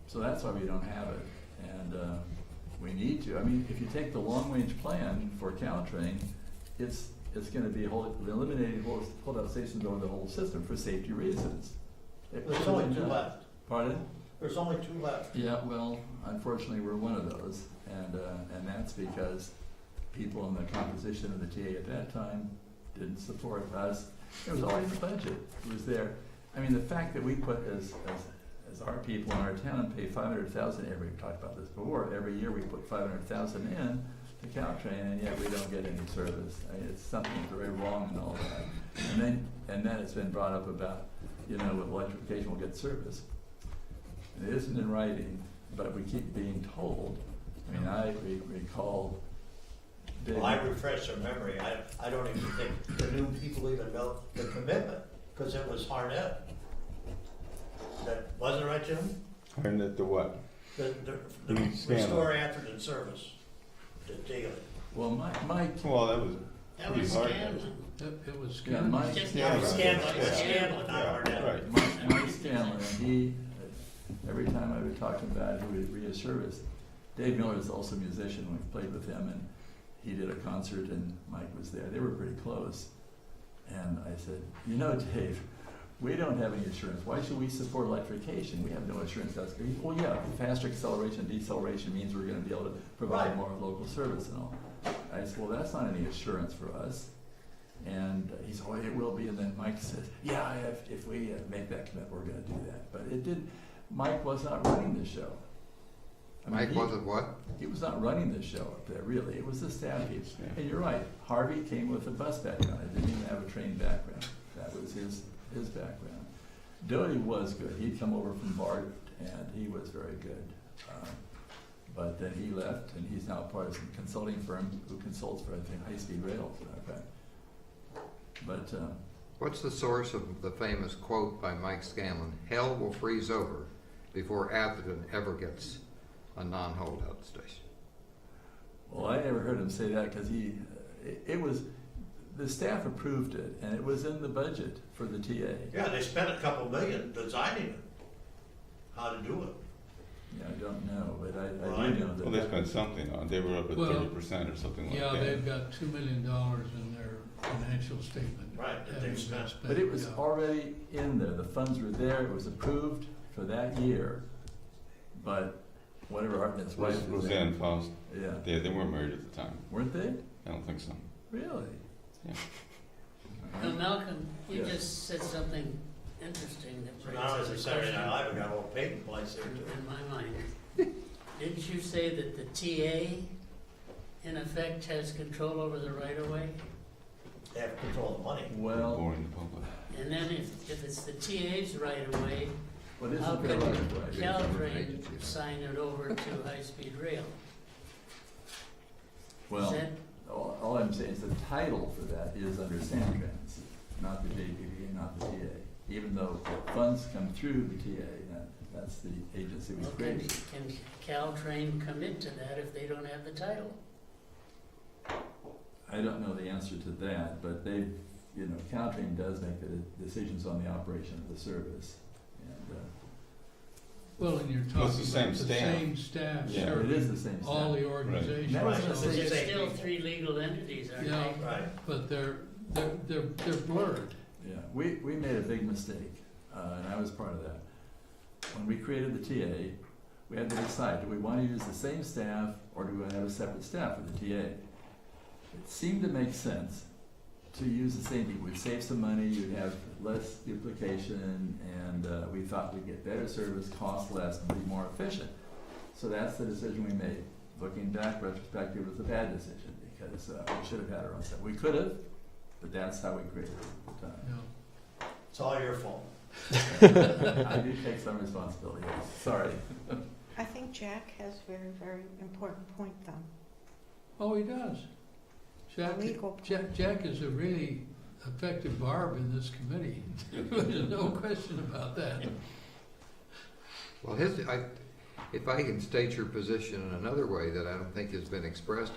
So that's why we don't have it, and we need to. I mean, if you take the long-range plan for Caltrain, it's gonna be eliminating holdout stations over the whole system for safety reasons. There's only two left. Pardon? There's only two left. Yeah, well, unfortunately, we're one of those, and that's because people in the composition of the TA at that time didn't support us. It was already in the budget, it was there. I mean, the fact that we put as our people in our town pay $500,000 we've talked about this before, every year we put $500,000 in to Caltrain, and yet we don't get any service. I mean, it's something very wrong and all that. And then it's been brought up about, with electrification we'll get service. It isn't in writing, but we keep being told. I mean, I recall. Well, I refresh their memory. I don't even think the new people even know the commitment, because it was Harnett. That wasn't right, Jim? And at the what? The Scanlon. restore Atherton service to daily. Well, Mike. Well, that was That pretty was hard. Scanlon. it was Yeah, Scanlon. Mike. Just Yeah, Scanlon, not Harnett. Right. Mike Scanlon, and he, every time I would talk to him about it, he would reassure us. Dave Miller is also a musician. We played with him, and he did a concert, and Mike was there. They were pretty close. And I said, Dave, we don't have any assurance. Why should we support electrification? We have no assurance that's good. Well, yeah, faster acceleration, deceleration means we're going to be able to provide Right. more local service and all. I said, well, that's not any assurance for us. And he said, oh, it will be. And then Mike said, yeah, if we make that commitment, we're going to do that. But it did. Mike was not running the show. I mean, Mike wasn't what? He was not running the show up there, really. It was the staff people. And you're right, Harvey came with a bus background. He didn't even have a trained background. That was his background. Doty was good. He'd come over from BART, and he was very good. But then he left, and he's now part of some consulting firm who consults for, I think, high-speed rail, as a matter of fact. But What's the source of the famous quote by Mike Scanlon, "Hell will freeze over before Atherton ever gets a non-holdout station"? well, I never heard him say that because it was, the staff approved it, and it was in the budget for the TA. Yeah, they spent a couple million designing it, how to do it. Yeah, I don't know, but Well, I I- do know that. Well, they spent something on, they were up at Well, 30% or something like Yeah, that. they've got $2 million in their financial statement. Right, that having they've been spent. But it was yeah. already in there, the funds were there, it was approved for that year, but whatever Hartnett's wife is. Roseanne Faust, Yeah, they weren't married at the time. weren't they? I don't think so. Really? Yeah. Now, Malcolm, you Yeah. just said something interesting that So now raises as a a Saturday Night question Live, we got a little patent place there too. in my mind. Didn't you say that the TA, in effect, has control over the right-of-way? They have control of the money. Well, Boring the public. And then if it's the TA's right-of-way, what how isn't could there right? Caltrain sign it over to high-speed rail? Is Well, that, all I'm saying is the title for that is under Sandtrans, not the JPB and not the TA. Even though funds come through the TA, that's the agency we well, created. can Caltrain commit to that if they don't have the title? I don't know the answer to that, but they, Caltrain does make the decisions on the operation of the service. And, Well, and you're Well, it's talking the same about the staff. same staff Yeah. it is serving the same all staff. the organizations. Right. Right. So It's there's the same still people. three legal entities, aren't Yeah. they? Right. But they're blurred. Yeah, we made a big mistake, and I was part of that. When we created the TA, we had to decide, do we want to use the same staff, or do we want to have a separate staff for the TA? It seemed to make sense to use the same people. We'd save some money, you'd have less duplication, and we thought we'd get better service, cost less, and be more efficient. So that's the decision we made. Looking back, retrospective, it was a bad decision, because we should have had our own staff. We could have, but that's how we created it at the time. Yeah. It's all your fault. I do take some responsibility, sorry. I think Jack has a very, very important point, though. Oh, he does. Jack, Legal point. Jack is a really effective barb in this committee. There's no question about that. Well, if I can state your position in another way that I don't think has been expressed,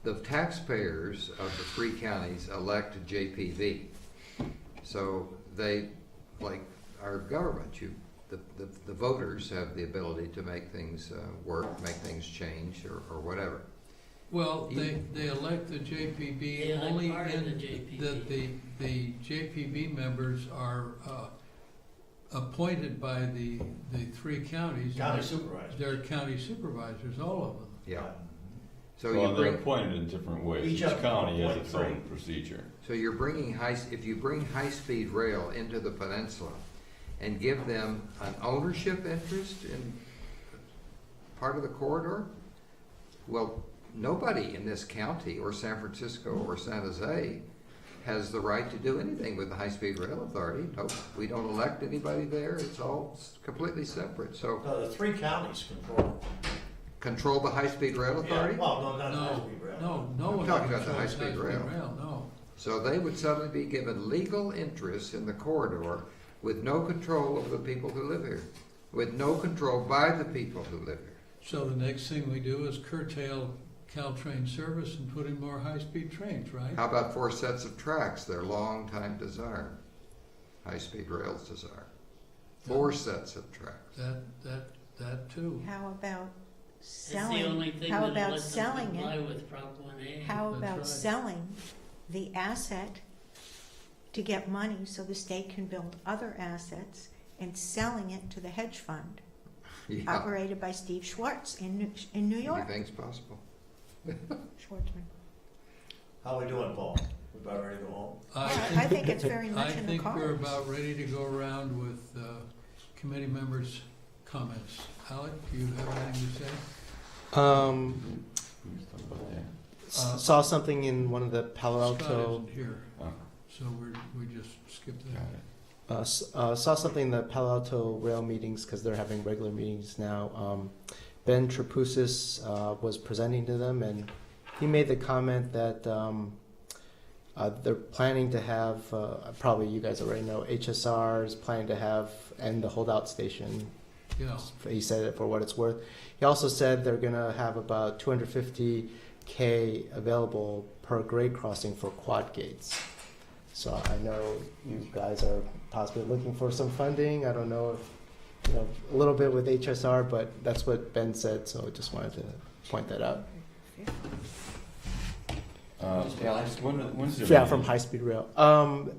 the taxpayers of the three counties elect JPV. So they, like our government, the voters have the ability to make things work, make things change, or whatever. Well, they elect the JPB They elect only part of the in JPB. that the JPB members are appointed by the three counties. County supervisor. They're county supervisors, all of them. Yeah. So Well, you they're bring, appointed in different ways. Each Each of them county has appoint its own three. procedure. so you're bringing if you bring high-speed rail into the peninsula and give them an ownership interest in part of the corridor, well, nobody in this county or San Francisco or San Jose has the right to do anything with the high-speed rail authority. No, we don't elect anybody there. It's all completely separate. So No, the three counties control the high-speed rail Yeah, authority. well, no, not No, high-speed rail. no I'm one talking about the controls high-speed rail. No. So they would suddenly be given legal interest in the corridor with no control over the people who live here, with no control by the people who live here. So the next thing we do is curtail Caltrain service and put in more high-speed trains, right? How about 4 sets of tracks, their long-time desire, high-speed rail's desire? 4 sets of tracks. That too. How about It's the only selling, thing how that'll about let them selling comply it? with Prop 1A. How That's about right. selling the asset to get money so the state can build other assets and selling it to the hedge fund Yeah, operated by Steve Schwartz in New York? anything's possible. Schwartzman. How we doing, Paul? We about ready to go home? I think it's very I much in the think we're cards. about ready to go around with committee members' comments. Alec, do you have anything to say? We just talked about that. Saw something in one of the Palo Scott Alto. isn't here, Oh, so we just skipped got that. it. Saw something in the Palo Alto rail meetings because they're having regular meetings now. Ben Trapusis was presenting to them, and he made the comment that they're planning to have, probably you guys already know, HSR is planning to have end the holdout station. Yeah, He said it for what it's worth. He also said they're going to have about 250K available per grade crossing for quad gates. So I know you guys are possibly looking for some funding. I don't know if, a little bit with HSR, but that's what Ben said, so I just wanted to point that out. Alex, when's your Yeah, meeting? from High Speed Rail.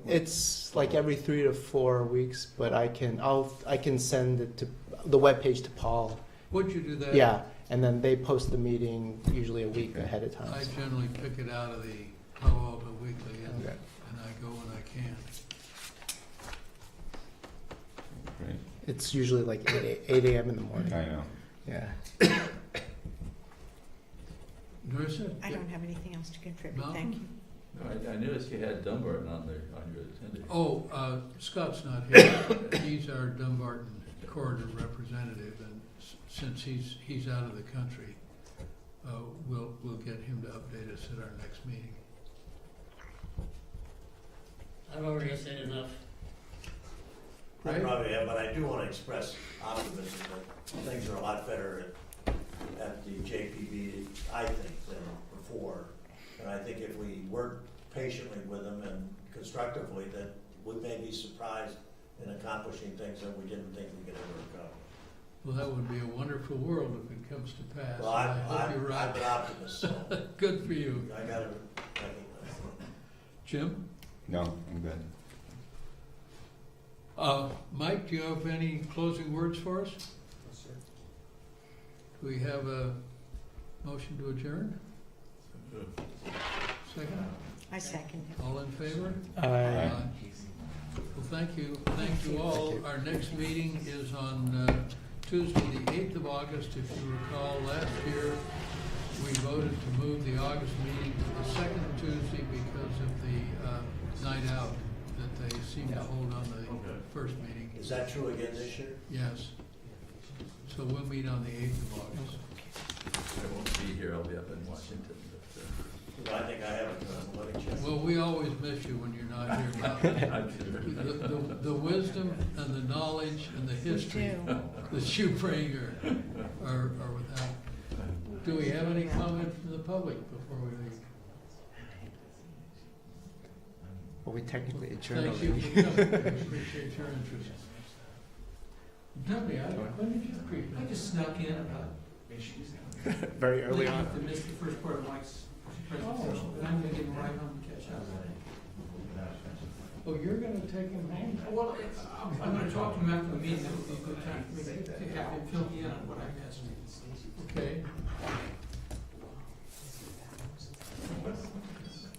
It's like every 3 to 4 weeks, but I can send it to the webpage to Paul, Would you do that? Yeah, and then they post the meeting usually a week ahead of time. I generally pick it out of the Palo Alto Weekly, and Okay. I go when I can. Right, It's usually like 8 a.m. in the morning. I know. Yeah. Marissa? I don't have anything else to contribute, Malcolm? thank you. No, I noticed you had Dunbarton on your agenda. Oh, Scott's not here. He's our Dumbarton corridor representative, and since he's out of the country, we'll get him to update us at our next meeting. I've already said enough. I Right? probably have, but I do want to express optimism that things are a lot better at the JPB, I think, than before. And I think if we work patiently with them and constructively, that we may be surprised in accomplishing things that we didn't think we could ever accomplish. Well, that would be a wonderful world if it comes to pass. Well, and I hope you're I'm right. an optimist, so Good for you. I gotta recognize it. Jim? No, I'm good. Mike, do you have any closing words for us? Do we have a motion to adjourn? Second? I second it. All in favor? Aye. Well, thank you all. Thank you. Our next meeting is on Tuesday, the 8th of August. If you recall, last year, we voted to move the August meeting to the second Tuesday because of the night out that they seem to hold on the first meeting. Is that true again this year? Yes. So we'll meet on the 8th of August. I won't be here, I'll be up in Washington, but, Well, I think I have a let me check. Well, we always miss you when you're not here, Malcolm. I'm sure. The wisdom and the knowledge and the history do. that you bring are without. Do we have any comment from the public before we leave? Well, we technically adjourned Thank you already. for coming. We appreciate your interest. Tell me, when did you creep in? I just snuck in about, Very early on. I missed the first part of Mike's presentation, but I'm gonna get right home and catch up. Oh, you're gonna take him home? Well, I'm gonna talk to him after the meeting, that would be a good time for me to have him fill me in on what I missed. Okay.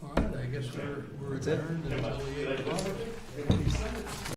All right, I guess we're That's it. adjourned until the 8th of August.